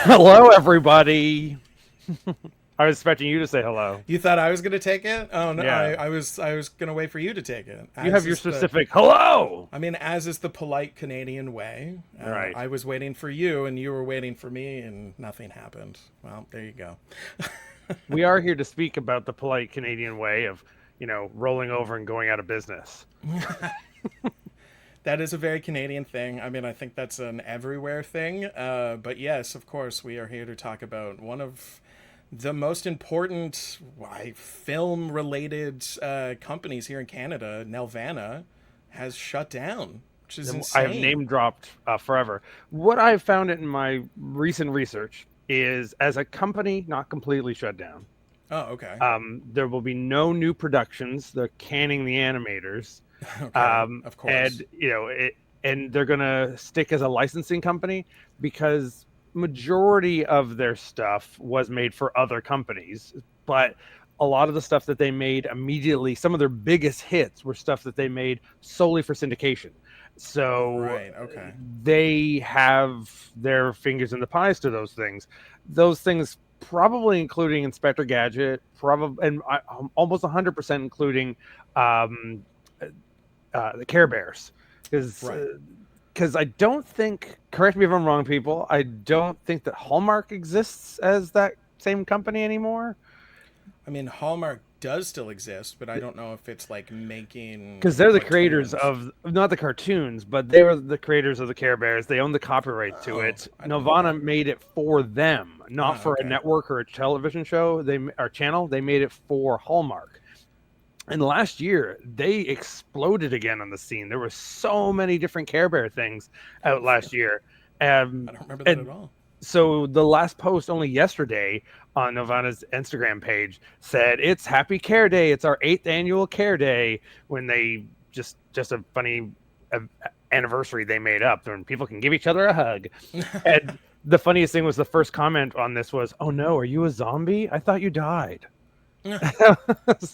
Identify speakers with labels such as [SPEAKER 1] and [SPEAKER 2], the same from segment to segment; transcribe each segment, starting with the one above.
[SPEAKER 1] Hello, everybody. I was expecting you to say hello.
[SPEAKER 2] You thought I was gonna take it? Oh no,
[SPEAKER 1] Yeah.
[SPEAKER 2] I was gonna wait for you to take it.
[SPEAKER 1] You have your specific hello.
[SPEAKER 2] As is the polite Canadian way.
[SPEAKER 1] Right.
[SPEAKER 2] I was waiting for you, and you were waiting for me, and nothing happened. Well, there you go.
[SPEAKER 1] We are here to speak about the polite Canadian way of, rolling over and going out of business.
[SPEAKER 2] That is a very Canadian thing. I think that's an everywhere thing. But yes, of course, we are here to talk about one of the most important film related companies here in Canada. Nelvana has shut down, which is
[SPEAKER 1] I have
[SPEAKER 2] insane.
[SPEAKER 1] name dropped forever. What I've found in my recent research is as a company not completely shut down,
[SPEAKER 2] Oh, okay.
[SPEAKER 1] there will be no new productions. They're canning the animators.
[SPEAKER 2] Okay, of
[SPEAKER 1] And
[SPEAKER 2] course.
[SPEAKER 1] and they're gonna stick as a licensing company because majority of their stuff was made for other companies, but a lot of the stuff that they made immediately, some of their biggest hits were stuff that they made solely for syndication. So
[SPEAKER 2] Right, okay.
[SPEAKER 1] they have their fingers in the pies to those things. Those things probably including Inspector Gadget, probably, and almost 100% including um, the Care Bears, because
[SPEAKER 2] Right.
[SPEAKER 1] I don't think. Correct me if I'm wrong, people. I don't think that Hallmark exists as that same company anymore.
[SPEAKER 2] Hallmark does still exist, but I don't know if it's like making
[SPEAKER 1] Because they're the creators
[SPEAKER 2] cartoons.
[SPEAKER 1] of not the cartoons, but they were the creators of the Care Bears. They own the copyright to
[SPEAKER 2] Oh,
[SPEAKER 1] it.
[SPEAKER 2] I didn't know that.
[SPEAKER 1] Nelvana made it for them, not
[SPEAKER 2] Ah,
[SPEAKER 1] for a
[SPEAKER 2] okay.
[SPEAKER 1] network or a television show. They or channel. They made it for Hallmark. And last year, they exploded again on the scene. There were so many different Care Bear things out last year.
[SPEAKER 2] I don't remember that at
[SPEAKER 1] And
[SPEAKER 2] all.
[SPEAKER 1] so the last post only yesterday on Nelvana's Instagram page said it's Happy Care Day. It's our 8th annual Care Day. When they just a funny uh, anniversary they made up, and people can give each other a hug. And the funniest thing was the first comment on this was, "Oh no, are you a zombie? I thought you died."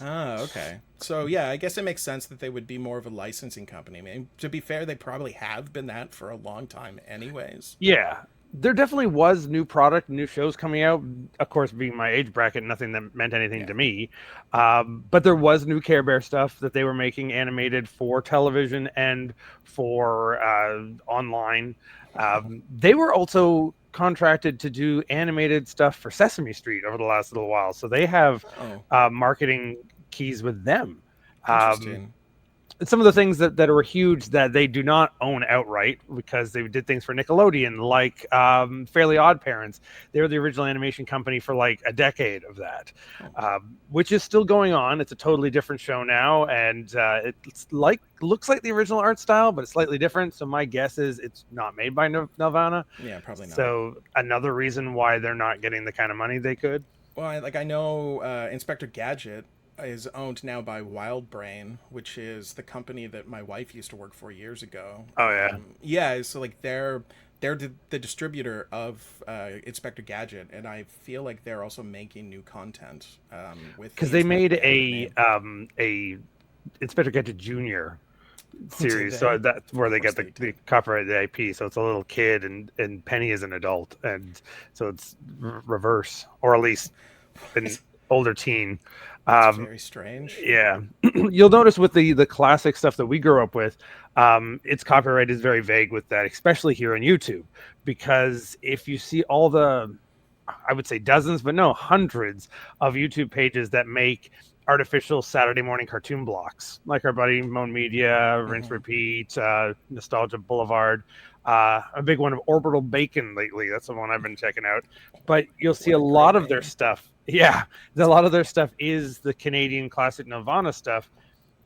[SPEAKER 2] Ah, okay. So yeah, I guess it makes sense that they would be more of a licensing company. To be fair, they probably have been that for a long time, anyways.
[SPEAKER 1] Yeah, there definitely was new product, new shows coming out. Of course, being my age bracket, nothing that meant anything
[SPEAKER 2] Yeah.
[SPEAKER 1] to me. But there was new Care Bear stuff that they were making animated for television and for online.
[SPEAKER 2] Wow.
[SPEAKER 1] They were also contracted to do animated stuff for Sesame Street over the last little while, so they have
[SPEAKER 2] Oh,
[SPEAKER 1] marketing keys with them. Um,
[SPEAKER 2] interesting.
[SPEAKER 1] some of the things that are huge that they do not own outright because they did things for Nickelodeon, like Fairly Odd Parents. They were the original animation company for like a decade of that,
[SPEAKER 2] Oh,
[SPEAKER 1] which is still going on. It's a totally different show now, and it's like looks like the original art style, but it's slightly different. So my guess is it's not made by Nelvana.
[SPEAKER 2] yeah, probably not.
[SPEAKER 1] So another reason why they're not getting the kind of money they could.
[SPEAKER 2] Well, I know Inspector Gadget is owned now by Wildbrain, which is the company that my wife used to work for years ago.
[SPEAKER 1] Oh yeah,
[SPEAKER 2] Yeah, so like they're the distributor of Inspector Gadget, and I feel like they're also making new content with
[SPEAKER 1] because
[SPEAKER 2] the
[SPEAKER 1] they
[SPEAKER 2] Inspector
[SPEAKER 1] made
[SPEAKER 2] Gadget name.
[SPEAKER 1] a Inspector Gadget Junior
[SPEAKER 2] Did
[SPEAKER 1] series. So
[SPEAKER 2] they?
[SPEAKER 1] that's where
[SPEAKER 2] Of
[SPEAKER 1] they
[SPEAKER 2] course
[SPEAKER 1] get
[SPEAKER 2] they
[SPEAKER 1] the
[SPEAKER 2] did.
[SPEAKER 1] copyright, the IP. So it's a little kid, and Penny is an adult, and so it's reverse, or at least an
[SPEAKER 2] What?
[SPEAKER 1] older teen.
[SPEAKER 2] That's
[SPEAKER 1] Um,
[SPEAKER 2] very strange.
[SPEAKER 1] yeah, you'll notice with the classic stuff that we grew up with, its copyright is very vague with that, especially here on YouTube, because if you see all the, I would say dozens, but no, hundreds of YouTube pages that make artificial Saturday morning cartoon blocks, like our buddy Moan Media, Rinse
[SPEAKER 2] Hmm.
[SPEAKER 1] Repeat, Nostalgia Boulevard. A big one of Orbital Bacon lately. That's the one I've been checking out. But you'll see
[SPEAKER 2] What
[SPEAKER 1] a
[SPEAKER 2] a
[SPEAKER 1] lot
[SPEAKER 2] great
[SPEAKER 1] of their
[SPEAKER 2] name.
[SPEAKER 1] stuff. Yeah, a lot of their stuff is the Canadian classic Nirvana stuff.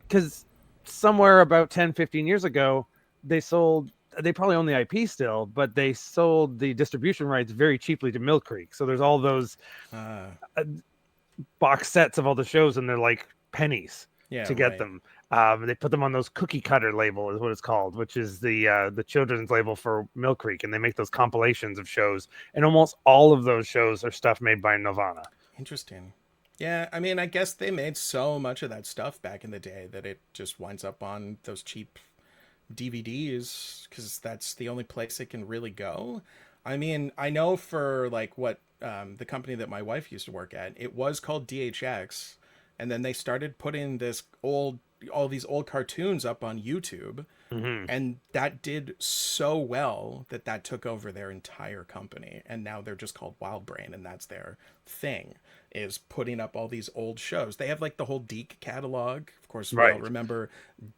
[SPEAKER 1] Because somewhere about 10, 15 years ago, they sold they probably own the IP still, but they sold the distribution rights very cheaply to Mill Creek. So there's all those
[SPEAKER 2] Uh,
[SPEAKER 1] uh, box sets of all the shows, and they're like pennies
[SPEAKER 2] yeah,
[SPEAKER 1] to get
[SPEAKER 2] right.
[SPEAKER 1] them. They put them on those cookie cutter label, is what it's called, which is the children's label for Mill Creek, and they make those compilations of shows, and almost all of those shows are stuff made by Nelvana.
[SPEAKER 2] Interesting. Yeah, I guess they made so much of that stuff back in the day that it just winds up on those cheap DVDs because that's the only place it can really go. I mean, I know for like what the company that my wife used to work at, it was called DHX, and then they started putting all these old cartoons up on YouTube,
[SPEAKER 1] Hmm.
[SPEAKER 2] and that did so well that that took over their entire company, and now they're just called Wild Brain, and that's their thing, is putting up all these old shows. They have like the whole Deke catalog. Of course, we all
[SPEAKER 1] Right.
[SPEAKER 2] remember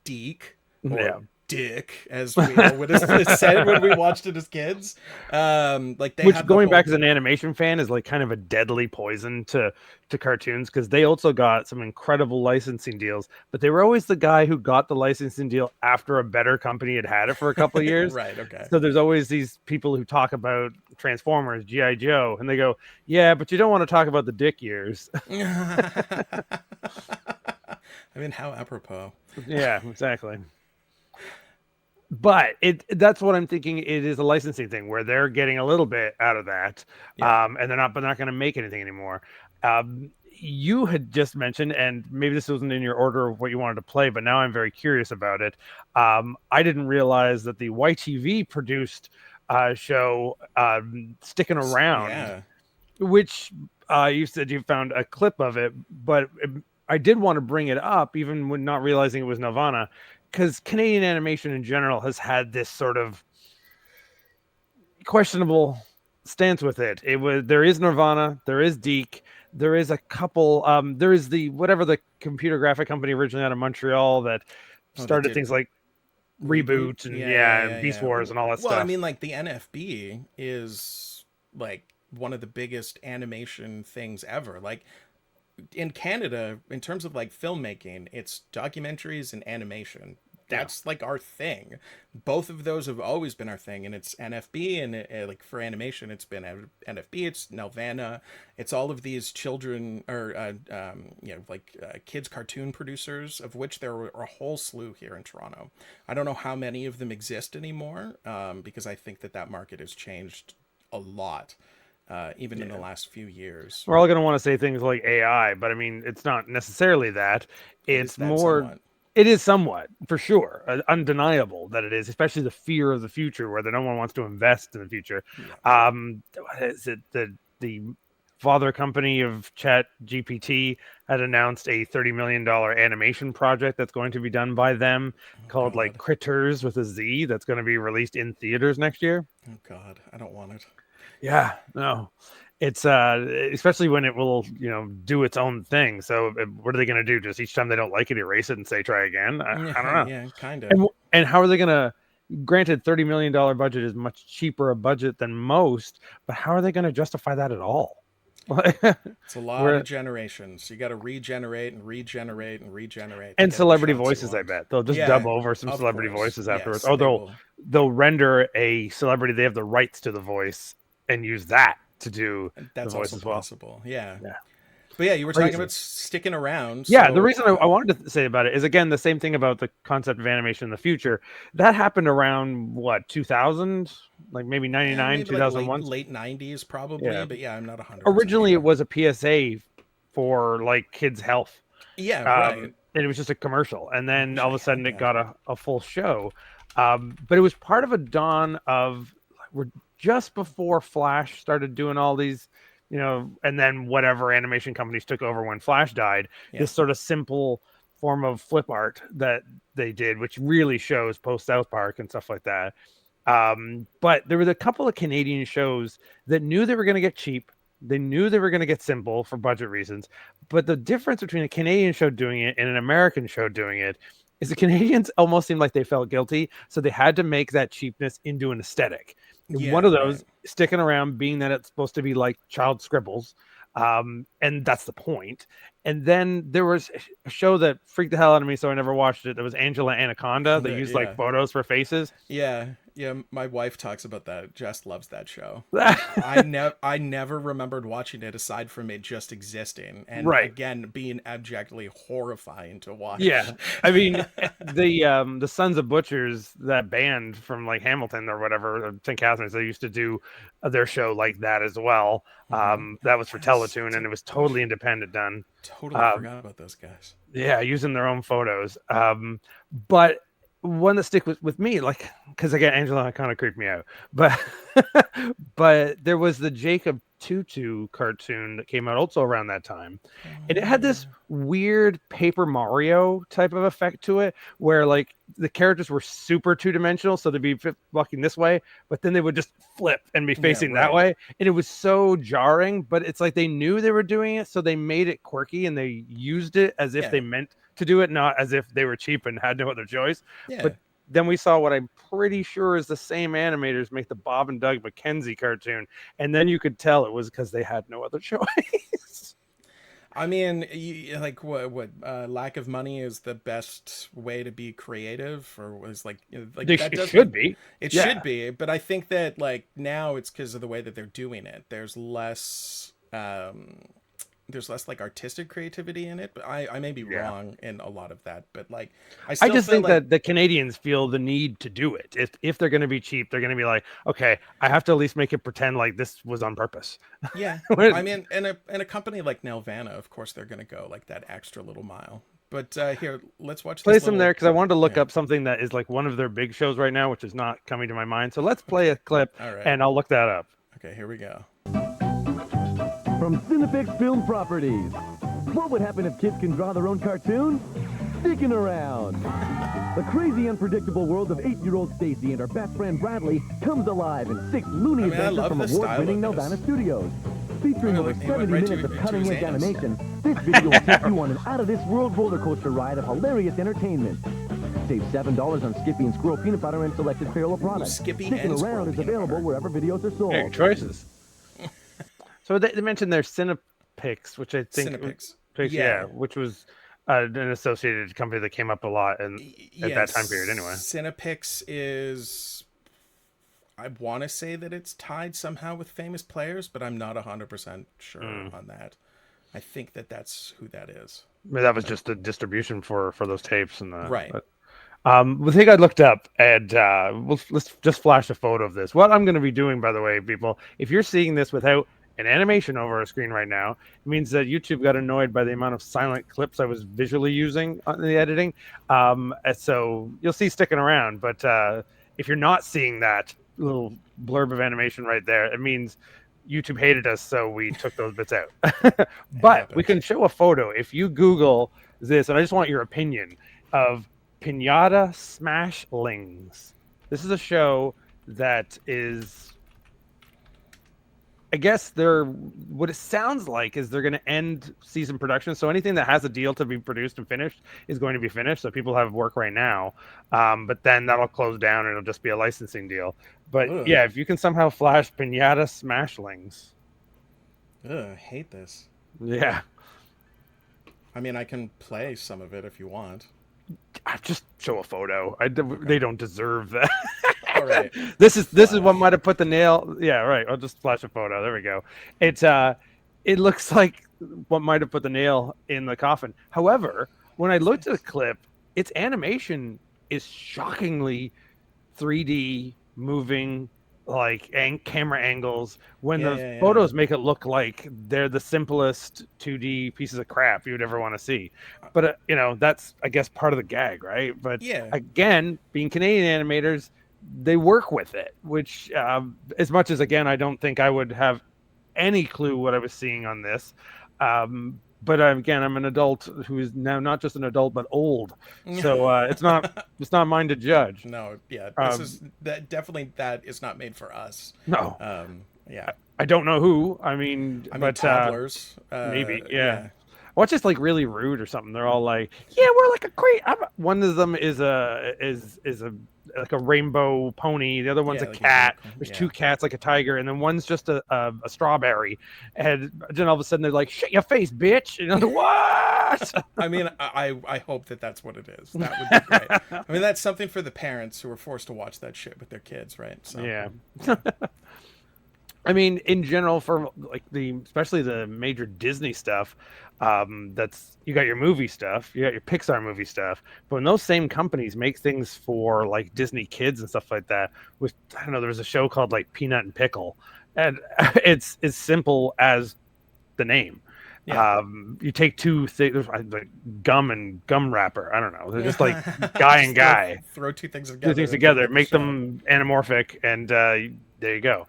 [SPEAKER 2] Deke, or
[SPEAKER 1] Yeah.
[SPEAKER 2] Dick, as we all would have said when we watched it as kids. Like they
[SPEAKER 1] Which,
[SPEAKER 2] have the
[SPEAKER 1] going back
[SPEAKER 2] whole.
[SPEAKER 1] as an animation fan, is like kind of a deadly poison to cartoons, because they also got some incredible licensing deals, but they were always the guy who got the licensing deal after a better company had had it for a couple of years.
[SPEAKER 2] Right. Okay.
[SPEAKER 1] So there's always these people who talk about Transformers, GI Joe, and they go, "Yeah, but you don't want to talk about the Dick years."
[SPEAKER 2] I mean, how apropos.
[SPEAKER 1] Yeah, exactly. But that's what I'm thinking. It is a licensing thing where they're getting a little bit out of that,
[SPEAKER 2] Yeah.
[SPEAKER 1] and they're not going to make anything anymore. You had just mentioned, and maybe this wasn't in your order of what you wanted to play, but now I'm very curious about it. I didn't realize that the YTV produced show, Sticking Around,
[SPEAKER 2] Yeah.
[SPEAKER 1] which you said you found a clip of it, but I did want to bring it up, even when not realizing it was Nelvana, because Canadian animation in general has had this sort of questionable stance with it. There is Nirvana, there is Deke, there is a couple. There is the whatever the computer graphic company originally out of Montreal that
[SPEAKER 2] Oh, that
[SPEAKER 1] started
[SPEAKER 2] did
[SPEAKER 1] things like
[SPEAKER 2] reboot.
[SPEAKER 1] Reboot and
[SPEAKER 2] Yeah. Yeah.
[SPEAKER 1] yeah, and
[SPEAKER 2] Yeah.
[SPEAKER 1] Beast
[SPEAKER 2] Yeah.
[SPEAKER 1] Wars and all that
[SPEAKER 2] Well, I
[SPEAKER 1] stuff.
[SPEAKER 2] mean, like the NFB is like one of the biggest animation things ever. Like in Canada, in terms of like filmmaking, it's documentaries and animation.
[SPEAKER 1] Yeah.
[SPEAKER 2] That's like our thing. Both of those have always been our thing, and it's NFB, and like for animation, it's been NFB. It's Nelvana. It's all of these children or kids cartoon producers, of which there are a whole slew here in Toronto. I don't know how many of them exist anymore, because I think that that market has changed a lot, even in the
[SPEAKER 1] Yeah.
[SPEAKER 2] last few years.
[SPEAKER 1] We're all going to want to say things like AI, but I mean, it's not necessarily that.
[SPEAKER 2] It is
[SPEAKER 1] It's
[SPEAKER 2] that
[SPEAKER 1] more,
[SPEAKER 2] somewhat.
[SPEAKER 1] it is somewhat, for sure, undeniable that it is, especially the fear of the future, where no one wants to invest in the future.
[SPEAKER 2] Yeah.
[SPEAKER 1] What is it? The father company of Chat GPT had announced a $30 million animation project that's going to be done by them,
[SPEAKER 2] Oh
[SPEAKER 1] called like
[SPEAKER 2] God.
[SPEAKER 1] Critters with a Z, that's going to be released in theaters next year.
[SPEAKER 2] Oh God. I don't want it.
[SPEAKER 1] Yeah, no. It's especially when it will, do its own thing. So what are they going to do? Just each time they don't like it, erase it and say try again? I don't
[SPEAKER 2] Yeah.
[SPEAKER 1] know.
[SPEAKER 2] Yeah. Kind of.
[SPEAKER 1] And how are they going to? Granted, $30 million budget is much cheaper a budget than most, but how are they going to justify that at all?
[SPEAKER 2] It's a lot
[SPEAKER 1] Where
[SPEAKER 2] of generations. You got to regenerate and regenerate and regenerate to
[SPEAKER 1] and
[SPEAKER 2] get the
[SPEAKER 1] celebrity
[SPEAKER 2] shots you
[SPEAKER 1] voices, I
[SPEAKER 2] want.
[SPEAKER 1] bet they'll just dub
[SPEAKER 2] Yeah.
[SPEAKER 1] over some
[SPEAKER 2] Of
[SPEAKER 1] celebrity
[SPEAKER 2] course.
[SPEAKER 1] voices afterwards.
[SPEAKER 2] Yes,
[SPEAKER 1] Oh,
[SPEAKER 2] they
[SPEAKER 1] they'll
[SPEAKER 2] will.
[SPEAKER 1] they'll render a celebrity. They have the rights to the voice and use that to do the
[SPEAKER 2] That's
[SPEAKER 1] voice
[SPEAKER 2] also
[SPEAKER 1] as well.
[SPEAKER 2] possible. Yeah.
[SPEAKER 1] Yeah,
[SPEAKER 2] But yeah, you were talking
[SPEAKER 1] crazy.
[SPEAKER 2] about sticking around.
[SPEAKER 1] Yeah, the
[SPEAKER 2] So
[SPEAKER 1] reason I wanted to say about it is, again, the same thing about the concept of animation in the future. That happened around what, 2000, like maybe 99,
[SPEAKER 2] maybe like
[SPEAKER 1] 2001.
[SPEAKER 2] late '90s probably.
[SPEAKER 1] Yeah,
[SPEAKER 2] But yeah, I'm not 100%
[SPEAKER 1] originally it
[SPEAKER 2] sure.
[SPEAKER 1] was a PSA for like kids' health,
[SPEAKER 2] Yeah. Right.
[SPEAKER 1] and it was just a commercial, and
[SPEAKER 2] I
[SPEAKER 1] then
[SPEAKER 2] wish
[SPEAKER 1] all
[SPEAKER 2] I
[SPEAKER 1] of a
[SPEAKER 2] had
[SPEAKER 1] sudden it
[SPEAKER 2] that.
[SPEAKER 1] got a full show. But it was part of a dawn of, we're just before Flash started doing all these, and then whatever animation companies took over when Flash died,
[SPEAKER 2] Yeah.
[SPEAKER 1] this sort of simple form of flip art that they did, which really shows post South Park and stuff like that. But there was a couple of Canadian shows that knew they were going to get cheap. They knew they were going to get simple for budget reasons. But the difference between a Canadian show doing it and an American show doing it is the Canadians almost seemed like they felt guilty. So they had to make that cheapness into an aesthetic. One
[SPEAKER 2] Yeah.
[SPEAKER 1] of
[SPEAKER 2] Right.
[SPEAKER 1] those sticking around being that it's supposed to be like child scribbles. And that's the point. And then there was a show that freaked the hell out of me, so I never watched it. That was Angela Anaconda. They used like
[SPEAKER 2] Yeah.
[SPEAKER 1] photos for faces.
[SPEAKER 2] Yeah, yeah. My wife talks about that. Jess loves that show.
[SPEAKER 1] Right.
[SPEAKER 2] I never remembered watching it aside from it just existing, and again being abjectly horrifying to watch.
[SPEAKER 1] Yeah. I mean, the Sons of Butchers, that band from like Hamilton or whatever, St. Catharines, they used to do their show like that as well. That was for
[SPEAKER 2] Yes,
[SPEAKER 1] Teletoon,
[SPEAKER 2] it's
[SPEAKER 1] and
[SPEAKER 2] like
[SPEAKER 1] it was
[SPEAKER 2] gosh,
[SPEAKER 1] totally independent done.
[SPEAKER 2] totally
[SPEAKER 1] Um,
[SPEAKER 2] forgot about those guys.
[SPEAKER 1] yeah, using their own photos. But one that stick with me, like, because again, Angela kind of creeped me out, but but there was the Jacob Tutu cartoon that came out also around that time, and it
[SPEAKER 2] Oh
[SPEAKER 1] had this
[SPEAKER 2] yeah.
[SPEAKER 1] weird Paper Mario type of effect to it, where like the characters were super two dimensional, so they'd be walking this way, but then they would just flip and be
[SPEAKER 2] Yeah.
[SPEAKER 1] facing that
[SPEAKER 2] Right.
[SPEAKER 1] way, and it was so jarring. But it's like they knew they were doing it, so they made it quirky and they used it as if they
[SPEAKER 2] Yeah.
[SPEAKER 1] meant to do it, not as if they were cheap and had no other choice. But
[SPEAKER 2] Yeah.
[SPEAKER 1] then we saw what I'm pretty sure is the same animators make the Bob and Doug McKenzie cartoon, and then you could tell it was because they had no other choice.
[SPEAKER 2] I mean, like lack of money is the best way to be creative, or was like like that
[SPEAKER 1] It
[SPEAKER 2] does make
[SPEAKER 1] should be,
[SPEAKER 2] it should
[SPEAKER 1] yeah.
[SPEAKER 2] be, but I think that like now it's because of the way that they're doing it. There's less like artistic creativity in it, but I may be
[SPEAKER 1] Yeah.
[SPEAKER 2] wrong in a lot of that, but like I
[SPEAKER 1] I
[SPEAKER 2] still
[SPEAKER 1] just
[SPEAKER 2] feel
[SPEAKER 1] think
[SPEAKER 2] like
[SPEAKER 1] that the Canadians feel the need to do it. If they're going to be cheap, they're going to be like, okay, I have to at least make it pretend like this was on purpose.
[SPEAKER 2] yeah. I mean, and a company like Nelvana, of course, they're gonna go like that extra little mile. But here, let's watch this
[SPEAKER 1] Place them
[SPEAKER 2] little.
[SPEAKER 1] there because I wanted to look
[SPEAKER 2] Yeah.
[SPEAKER 1] up something that is like one of their big shows right now, which is not coming to my mind. So let's play a clip,
[SPEAKER 2] All right.
[SPEAKER 1] and I'll look that up.
[SPEAKER 2] Okay, here we go.
[SPEAKER 3] From Cinepix Film Properties. What would happen if kids can draw their own cartoons? Sticking around. The crazy, unpredictable world of 8-year-old Stacy and her best friend Bradley comes alive in 6 loony
[SPEAKER 2] I mean, I
[SPEAKER 3] adventures
[SPEAKER 2] love
[SPEAKER 3] from
[SPEAKER 2] the style
[SPEAKER 3] award-winning
[SPEAKER 2] of this.
[SPEAKER 3] Nelvana Studios. Featuring
[SPEAKER 2] Oh,
[SPEAKER 3] over
[SPEAKER 2] look, he went
[SPEAKER 3] 70
[SPEAKER 2] right
[SPEAKER 3] minutes
[SPEAKER 2] to
[SPEAKER 3] of
[SPEAKER 2] his
[SPEAKER 3] cutting-edge
[SPEAKER 2] anus.
[SPEAKER 3] animation, this video will take you on an out-of-this-world roller coaster ride of hilarious entertainment. Save $7 on Skippy and Squirrel Peanut Butter and selected Fairla products.
[SPEAKER 2] Skippy
[SPEAKER 3] Sticking
[SPEAKER 2] and Squirrel
[SPEAKER 3] around is
[SPEAKER 2] Peanut
[SPEAKER 3] available
[SPEAKER 2] Butter.
[SPEAKER 3] wherever videos are sold.
[SPEAKER 1] Hey, your choices. So they mentioned their Cinepix, which I think,
[SPEAKER 2] Cinepix.
[SPEAKER 1] yeah,
[SPEAKER 2] Yeah.
[SPEAKER 1] which was an associated company that came up a lot and at that time period, anyway.
[SPEAKER 2] Cinepix is. I want to say that it's tied somehow with famous players, but I'm not 100% sure on that. I think that that's who that is.
[SPEAKER 1] I mean, that was just the distribution for those tapes and the.
[SPEAKER 2] Right.
[SPEAKER 1] But, the thing I looked up, and let's just flash a photo of this. What I'm going to be doing, by the way, people, if you're seeing this without an animation over our screen right now, it means that YouTube got annoyed by the amount of silent clips I was visually using on the editing. And so you'll see sticking around, but if you're not seeing that little blurb of animation right there, it means YouTube hated us, so we took those bits out. But we can show a photo if you Google this, and I just want your opinion of Pinata Smashlings. This is a show that is, I guess they're, what it sounds like is they're going to end season production. So anything that has a deal to be produced and finished is going to be finished. So people have work right now, but then that'll close down and it'll just be a licensing deal. But
[SPEAKER 2] Ugh.
[SPEAKER 1] yeah, if you can somehow flash Pinata Smashlings.
[SPEAKER 2] Ugh, I hate this.
[SPEAKER 1] Yeah.
[SPEAKER 2] I mean, I can play some of it if you want.
[SPEAKER 1] Just show a photo. They don't deserve that.
[SPEAKER 2] All right.
[SPEAKER 1] This is what might have put the nail. Yeah, right. I'll just flash a photo. There we go. It looks like what might have put the nail in the coffin. However, when I looked at the clip, its animation is shockingly 3D moving, like camera angles. When the photos make it look like they're the simplest 2D pieces of crap you would ever want to see. But that's, I guess, part of the gag, right? But again, being Canadian animators, they work with it, which as much as, again, I don't think I would have any clue what I was seeing on this. But again, I'm an adult who is now not just an adult but old, so it's not mine to judge.
[SPEAKER 2] No, yeah, this is definitely that is not made for us.
[SPEAKER 1] No,
[SPEAKER 2] yeah,
[SPEAKER 1] I don't know who. I mean, but
[SPEAKER 2] toddlers,
[SPEAKER 1] maybe, yeah. Well, it's just like really rude or something. They're all like, "Yeah, we're like a great." One of them is a like a rainbow pony. The other one's a cat. There's two cats, like a tiger, and then one's just a strawberry. And then all of a sudden they're like, "Shut your face, bitch!" And I'm like, "What?"
[SPEAKER 2] I mean, I hope that that's what it is. That would be great. I mean, that's something for the parents who are forced to watch that shit with their kids, right? So,
[SPEAKER 1] yeah. I mean, in general, for like especially the major Disney stuff, that's, you got your movie stuff, you got your Pixar movie stuff, but when those same companies make things for like Disney Kids and stuff like that, with, I don't know, there was a show called like Peanut and Pickle, and it's as simple as the name.
[SPEAKER 2] Yeah.
[SPEAKER 1] You take two things like gum and gum wrapper. I don't know. They're just like guy and
[SPEAKER 2] Just
[SPEAKER 1] guy.
[SPEAKER 2] throw two things
[SPEAKER 1] Do
[SPEAKER 2] together
[SPEAKER 1] things
[SPEAKER 2] and you
[SPEAKER 1] together,
[SPEAKER 2] get the
[SPEAKER 1] make
[SPEAKER 2] show.
[SPEAKER 1] them anamorphic, and there you go.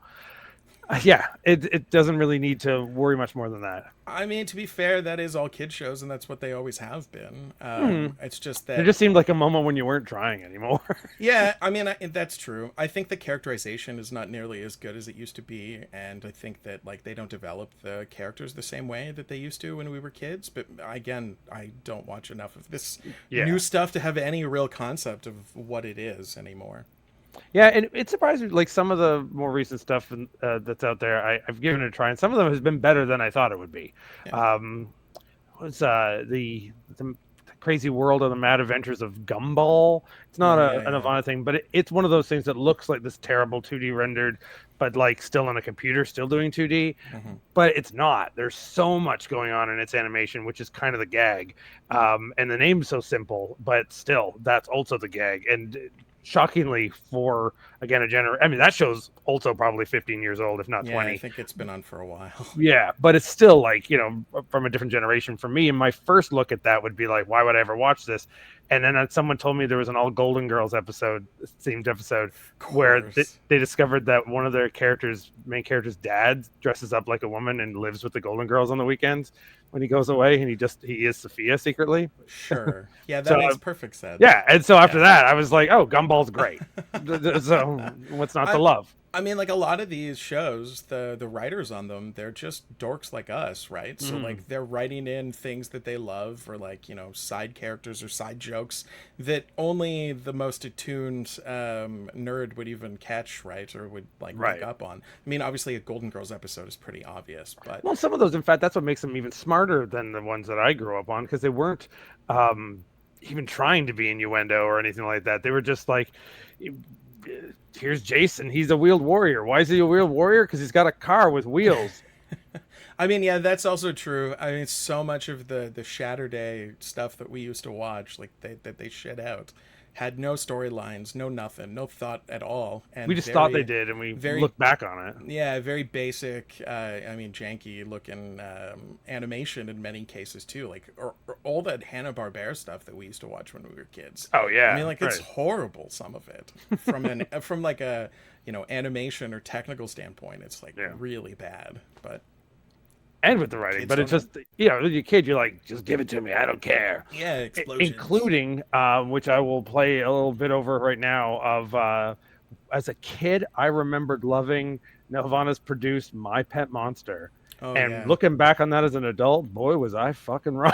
[SPEAKER 1] Yeah, it doesn't really need to worry much more than that.
[SPEAKER 2] I mean, to be fair, that is all kid shows, and that's what they always have been.
[SPEAKER 1] Hmm.
[SPEAKER 2] It's just
[SPEAKER 1] There
[SPEAKER 2] that,
[SPEAKER 1] just seemed like a moment when you weren't trying anymore.
[SPEAKER 2] yeah, I mean, that's true. I think the characterization is not nearly as good as it used to be, and I think that like they don't develop the characters the same way that they used to when we were kids. But again, I don't watch enough of this
[SPEAKER 1] Yeah.
[SPEAKER 2] new stuff to have any real concept of what it is anymore.
[SPEAKER 1] Yeah, and it's surprising. Like some of the more recent stuff that's out there, I've given it a try, and some of them has been better than I thought it would be.
[SPEAKER 2] Yeah.
[SPEAKER 1] Was the crazy world of the mad adventures of Gumball? It's not
[SPEAKER 2] Oh yeah,
[SPEAKER 1] an
[SPEAKER 2] yeah.
[SPEAKER 1] Ivana thing, but it's one of those things that looks like this terrible 2D rendered, but like still on a computer, still doing 2D.
[SPEAKER 2] Hmm.
[SPEAKER 1] But it's not. There's so much going on in its animation, which is kind of the gag. And the name's so simple, but still, that's also the gag. And shockingly, for again I mean, that show's also probably 15 years old, if not
[SPEAKER 2] Yeah, I
[SPEAKER 1] 20.
[SPEAKER 2] think it's been on for a while.
[SPEAKER 1] Yeah, but it's still like, from a different generation for me. And my first look at that would be like, why would I ever watch this? And then someone told me there was an all Golden Girls themed episode,
[SPEAKER 2] Of
[SPEAKER 1] where
[SPEAKER 2] course.
[SPEAKER 1] they discovered that one of their main character's dad dresses up like a woman and lives with the Golden Girls on the weekends when he goes away, and he is Sophia secretly.
[SPEAKER 2] Sure. Yeah, that
[SPEAKER 1] So
[SPEAKER 2] makes perfect sense.
[SPEAKER 1] yeah, and so after
[SPEAKER 2] Yeah.
[SPEAKER 1] that, I was like, oh, Gumball's great. So what's not to
[SPEAKER 2] I
[SPEAKER 1] love?
[SPEAKER 2] I mean, like a lot of these shows, the writers on them, they're just dorks like us, right? So like they're writing in things that they love, or like side characters or side jokes that only the most attuned nerd would even catch, right? Or would like
[SPEAKER 1] Right.
[SPEAKER 2] pick up on. I mean, obviously a Golden Girls episode is pretty obvious, but
[SPEAKER 1] Well, some of those, in fact, that's what makes them even smarter than the ones that I grew up on, because they weren't even trying to be innuendo or anything like that. They were just like, here's Jason. He's a wheeled warrior. Why is he a wheeled warrior? Because he's got a car with wheels.
[SPEAKER 2] I mean, yeah, that's also true. I mean, so much of the Saturday stuff that we used to watch, like that they shit out, had no storylines, no nothing, no thought at all, and
[SPEAKER 1] We just thought they did, and we looked back on it.
[SPEAKER 2] yeah, very basic. I mean, janky looking animation in many cases too. Like or all that Hanna-Barbera stuff that we used to watch when we were kids.
[SPEAKER 1] Oh yeah,
[SPEAKER 2] I mean, like it's
[SPEAKER 1] right.
[SPEAKER 2] horrible. Some of it from like a animation or technical standpoint, it's like
[SPEAKER 1] Yeah.
[SPEAKER 2] really bad. But
[SPEAKER 1] And with the writing,
[SPEAKER 2] kids
[SPEAKER 1] but it's
[SPEAKER 2] don't
[SPEAKER 1] just as a kid, you're like, just give it to me. I don't care.
[SPEAKER 2] yeah, explosions.
[SPEAKER 1] Including which I will play a little bit over right now. Of as a kid, I remembered loving Nelvana's produced My Pet Monster.
[SPEAKER 2] Oh
[SPEAKER 1] And
[SPEAKER 2] yeah.
[SPEAKER 1] looking back on that as an adult, boy, was I fucking wrong.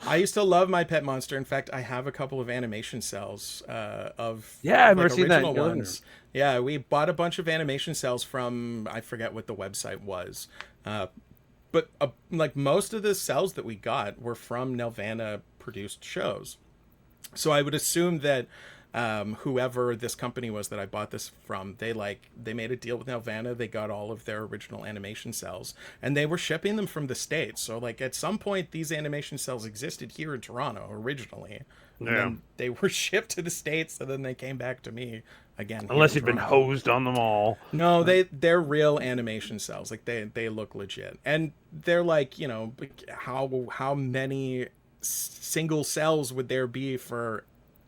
[SPEAKER 2] I used to love My Pet Monster. In fact, I have a couple of animation cells of
[SPEAKER 1] Yeah, I've
[SPEAKER 2] like
[SPEAKER 1] never seen that in
[SPEAKER 2] original
[SPEAKER 1] your living
[SPEAKER 2] ones. Yeah, we bought a bunch of animation cells from I forget what the website was, but like most of the cells that we got were from Nelvana produced shows. So I would assume that whoever this company was that I bought this from, they made a deal with Nelvana. They got all of their original animation cells, and they were shipping them from the States. So like at some point, these animation cells existed here in Toronto originally, and
[SPEAKER 1] Yeah.
[SPEAKER 2] then they were shipped to the States, and then they came back to me again. here
[SPEAKER 1] Unless
[SPEAKER 2] in
[SPEAKER 1] you've been
[SPEAKER 2] Toronto.
[SPEAKER 1] hosed on them all.
[SPEAKER 2] No, they're real animation cells. Like they look legit, and they're like how many single cells would there be for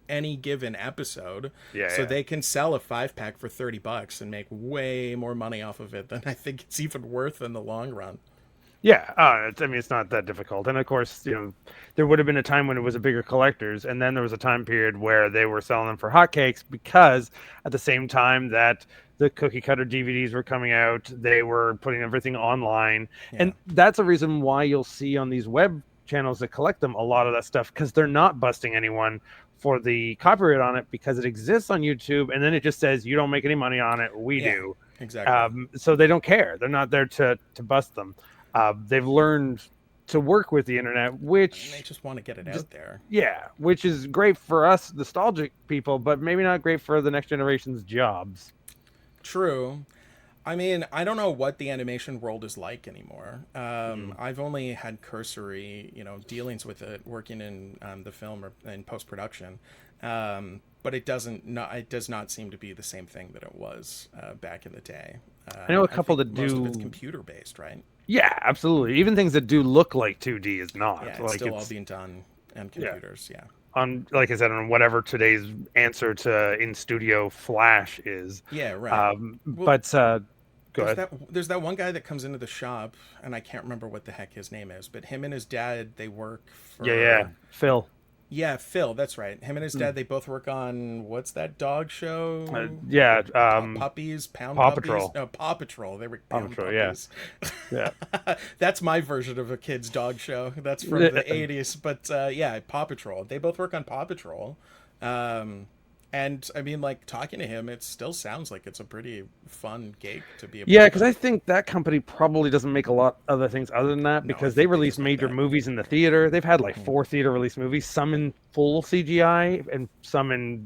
[SPEAKER 2] any given episode?
[SPEAKER 1] Yeah,
[SPEAKER 2] So
[SPEAKER 1] yeah.
[SPEAKER 2] they can sell a 5-pack for $30 and make way more money off of it than I think it's even worth in the long run.
[SPEAKER 1] Yeah, I mean, it's not that difficult. And of course, there would have been a time when it was a bigger collectors, and then there was a time period where they were selling them for hotcakes, because at the same time that the cookie cutter DVDs were coming out, they were putting everything online.
[SPEAKER 2] Yeah.
[SPEAKER 1] And that's a reason why you'll see on these web channels that collect them a lot of that stuff, because they're not busting anyone for the copyright on it, because it exists on YouTube, and then it just says you don't make any money on it, we
[SPEAKER 2] Yeah,
[SPEAKER 1] do.
[SPEAKER 2] exactly.
[SPEAKER 1] So they don't care. They're not there to bust them. They've learned to work with the internet,
[SPEAKER 2] And
[SPEAKER 1] which
[SPEAKER 2] they just want to get it out there.
[SPEAKER 1] yeah, which is great for us nostalgic people, but maybe not great for the next generation's jobs.
[SPEAKER 2] True. I mean, I don't know what the animation world is like anymore. I've only had cursory, dealings with it working in the film or in post production, but it does not seem to be the same thing that it was back in the day.
[SPEAKER 1] I know a
[SPEAKER 2] I
[SPEAKER 1] couple
[SPEAKER 2] think
[SPEAKER 1] that
[SPEAKER 2] most of it's
[SPEAKER 1] do.
[SPEAKER 2] computer based, right?
[SPEAKER 1] Yeah, absolutely. Even things that do look like 2D is
[SPEAKER 2] Yeah,
[SPEAKER 1] not.
[SPEAKER 2] it's
[SPEAKER 1] Like
[SPEAKER 2] still all
[SPEAKER 1] it's
[SPEAKER 2] being done on
[SPEAKER 1] yeah
[SPEAKER 2] computers. Yeah,
[SPEAKER 1] on like I said on whatever today's answer to in studio Flash is.
[SPEAKER 2] yeah, right. Well,
[SPEAKER 1] But go ahead.
[SPEAKER 2] there's that one guy that comes into the shop, and I can't remember what the heck his name is, but him and his dad they work
[SPEAKER 1] Yeah,
[SPEAKER 2] for.
[SPEAKER 1] Phil.
[SPEAKER 2] Yeah, Phil, that's right. Him and his
[SPEAKER 1] Mm.
[SPEAKER 2] dad, they both work on what's that dog show?
[SPEAKER 1] Yeah,
[SPEAKER 2] Puppies, Pound
[SPEAKER 1] Paw
[SPEAKER 2] Puppies?
[SPEAKER 1] Patrol.
[SPEAKER 2] No, Paw Patrol. They were
[SPEAKER 1] Paw
[SPEAKER 2] Pound
[SPEAKER 1] Patrol. Yeah,
[SPEAKER 2] Puppies.
[SPEAKER 1] yeah.
[SPEAKER 2] That's my version of a kid's dog show. That's from the 80s. But yeah, Paw Patrol. They both work on Paw Patrol. Um, and I mean, like, talking to him, it still sounds like it's a pretty fun gig to be a
[SPEAKER 1] Yeah,
[SPEAKER 2] part
[SPEAKER 1] because I
[SPEAKER 2] of.
[SPEAKER 1] think that company probably doesn't make a lot other things other than that
[SPEAKER 2] No, I
[SPEAKER 1] because they
[SPEAKER 2] think they
[SPEAKER 1] release
[SPEAKER 2] just made
[SPEAKER 1] major
[SPEAKER 2] that.
[SPEAKER 1] movies in the theater. They've had like
[SPEAKER 2] Hmm.
[SPEAKER 1] 4 theater release movies, some in full CGI and some in,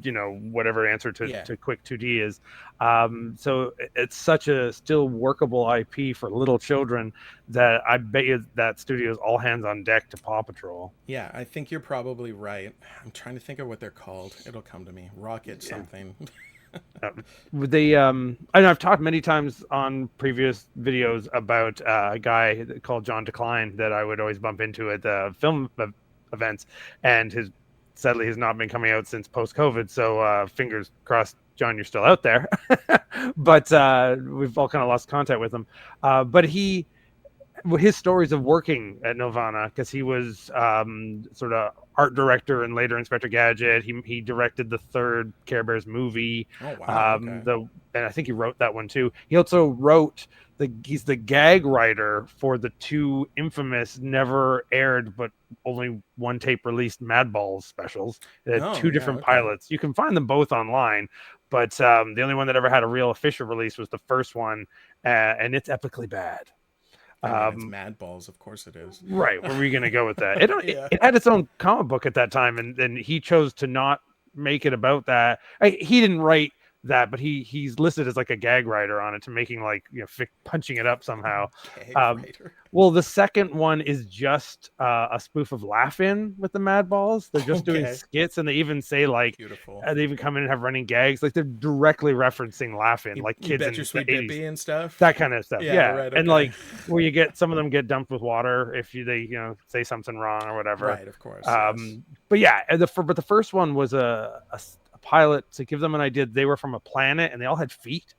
[SPEAKER 1] whatever answer
[SPEAKER 2] Yeah.
[SPEAKER 1] to quick 2D is. So it's such a still workable IP for little children that I bet you that studio's all hands on deck to Paw Patrol.
[SPEAKER 2] Yeah, I think you're probably right. I'm trying to think of what they're called. It'll come to me. Rocket
[SPEAKER 1] Yeah.
[SPEAKER 2] something.
[SPEAKER 1] They I know I've talked many times on previous videos about a guy called John Decline that I would always bump into at the film events, and his sadly has not been coming out since post COVID. So fingers crossed, John, you're still out there. But we've all kind of lost contact with him. But his stories of working at Nelvana because he was sort of art director and later Inspector Gadget. He directed the third Care Bears movie.
[SPEAKER 2] Oh wow, okay.
[SPEAKER 1] And I think he wrote that one too. He also wrote he's the gag writer for the 2 infamous never aired but only one tape released Madballs specials.
[SPEAKER 2] Oh
[SPEAKER 1] 2
[SPEAKER 2] yeah,
[SPEAKER 1] different
[SPEAKER 2] okay.
[SPEAKER 1] pilots. You can find them both online, but the only one that ever had a real official release was the first one, and it's epically bad.
[SPEAKER 2] I mean, it's
[SPEAKER 1] Um,
[SPEAKER 2] Mad Balls, of course it is.
[SPEAKER 1] right, where were you going to go with that?
[SPEAKER 2] Yeah.
[SPEAKER 1] It had its own comic book at that time, and he chose to not make it about that. He didn't write that, but he's listed as like a gag writer on it to making like punching it up somehow.
[SPEAKER 2] Gag
[SPEAKER 1] Um,
[SPEAKER 2] writer.
[SPEAKER 1] well, the second one is just a spoof of Laugh-In with the Mad Balls. They're just doing
[SPEAKER 2] Okay.
[SPEAKER 1] skits, and they even say like
[SPEAKER 2] Beautiful.
[SPEAKER 1] they even come in and have running gags, like they're directly referencing Laugh-In,
[SPEAKER 2] You,
[SPEAKER 1] like
[SPEAKER 2] you
[SPEAKER 1] kids
[SPEAKER 2] bet
[SPEAKER 1] in
[SPEAKER 2] your
[SPEAKER 1] the
[SPEAKER 2] sweet
[SPEAKER 1] 80s,
[SPEAKER 2] Bippy and stuff.
[SPEAKER 1] that kind of stuff.
[SPEAKER 2] Yeah,
[SPEAKER 1] Yeah,
[SPEAKER 2] right.
[SPEAKER 1] and
[SPEAKER 2] Okay.
[SPEAKER 1] like where you get some of them get dumped with water if they say something wrong or whatever.
[SPEAKER 2] Right, of course. Yes.
[SPEAKER 1] But yeah, but the first one was a pilot to give them an idea. They were from a planet and they all had feet,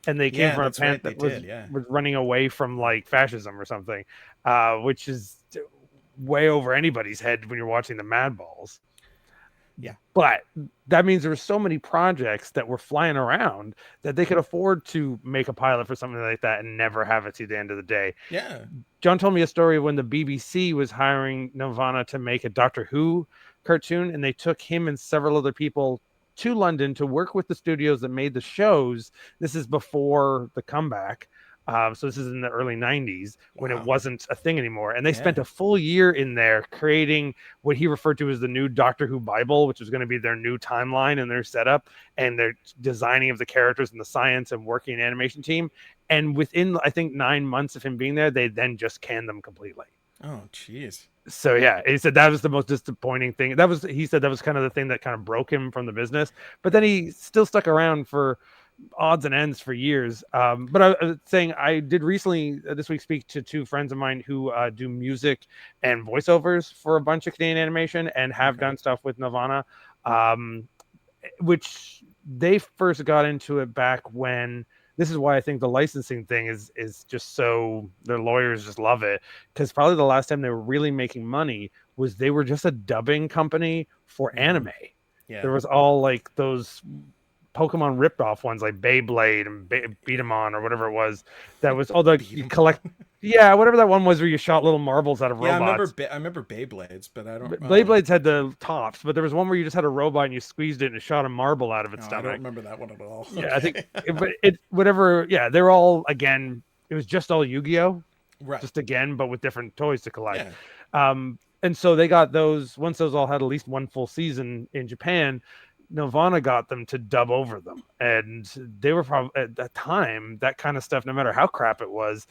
[SPEAKER 1] and they came
[SPEAKER 2] Yeah,
[SPEAKER 1] from a
[SPEAKER 2] that's right.
[SPEAKER 1] planet
[SPEAKER 2] They
[SPEAKER 1] that was
[SPEAKER 2] did. Yeah.
[SPEAKER 1] was running away from like fascism or something, which is way over anybody's head when you're watching the Mad Balls.
[SPEAKER 2] Yeah.
[SPEAKER 1] But that means there were so many projects that were flying around that they could afford to make a pilot for something like that and never have it to the end of the day.
[SPEAKER 2] Yeah.
[SPEAKER 1] John told me a story when the BBC was hiring Nelvana to make a Doctor Who cartoon, and they took him and several other people to London to work with the studios that made the shows. This is before the comeback. So this is in the early 90s when it
[SPEAKER 2] Wow.
[SPEAKER 1] wasn't a thing anymore. And they
[SPEAKER 2] Yeah.
[SPEAKER 1] spent a full year in there creating what he referred to as the new Doctor Who Bible, which was going to be their new timeline and their setup and their designing of the characters and the science and working animation team. And within, I think, 9 months of him being there, they then just canned them completely.
[SPEAKER 2] Oh, jeez.
[SPEAKER 1] So yeah, he said that was the most disappointing thing. He said that was kind of the thing that kind of broke him from the business. But then he still stuck around for odds and ends for years. But I was saying I did recently this week speak to 2 friends of mine who do music and voiceovers for a bunch of Canadian animation and have
[SPEAKER 2] Okay.
[SPEAKER 1] done stuff with Nelvana, which they first got into it back when. This is why I think the licensing thing is just so their lawyers just love it, because probably the last time they were really making money was they were just a dubbing company for anime.
[SPEAKER 2] Yeah.
[SPEAKER 1] There was all like those Pokemon ripped off ones like Beyblade and Beat 'em On or whatever it was. That was all the you collect. Yeah, whatever that one was where you shot little marbles out of
[SPEAKER 2] Yeah,
[SPEAKER 1] robots.
[SPEAKER 2] I remember Beyblades, but I don't.
[SPEAKER 1] Beyblades had the tops, but there was one where you just had a robot and you squeezed it and it shot a marble out of its
[SPEAKER 2] I
[SPEAKER 1] stomach.
[SPEAKER 2] don't remember that one at all.
[SPEAKER 1] Yeah, I think,
[SPEAKER 2] Okay.
[SPEAKER 1] but whatever. Yeah, they're all again. It was just all Yu-Gi-Oh,
[SPEAKER 2] Right.
[SPEAKER 1] just again, but with different toys to collect.
[SPEAKER 2] Yeah.
[SPEAKER 1] And so they got those. Once those all had at least one full season in Japan, Nelvana got them to dub over them, and they were probably at that time that kind of stuff. No matter how crap it was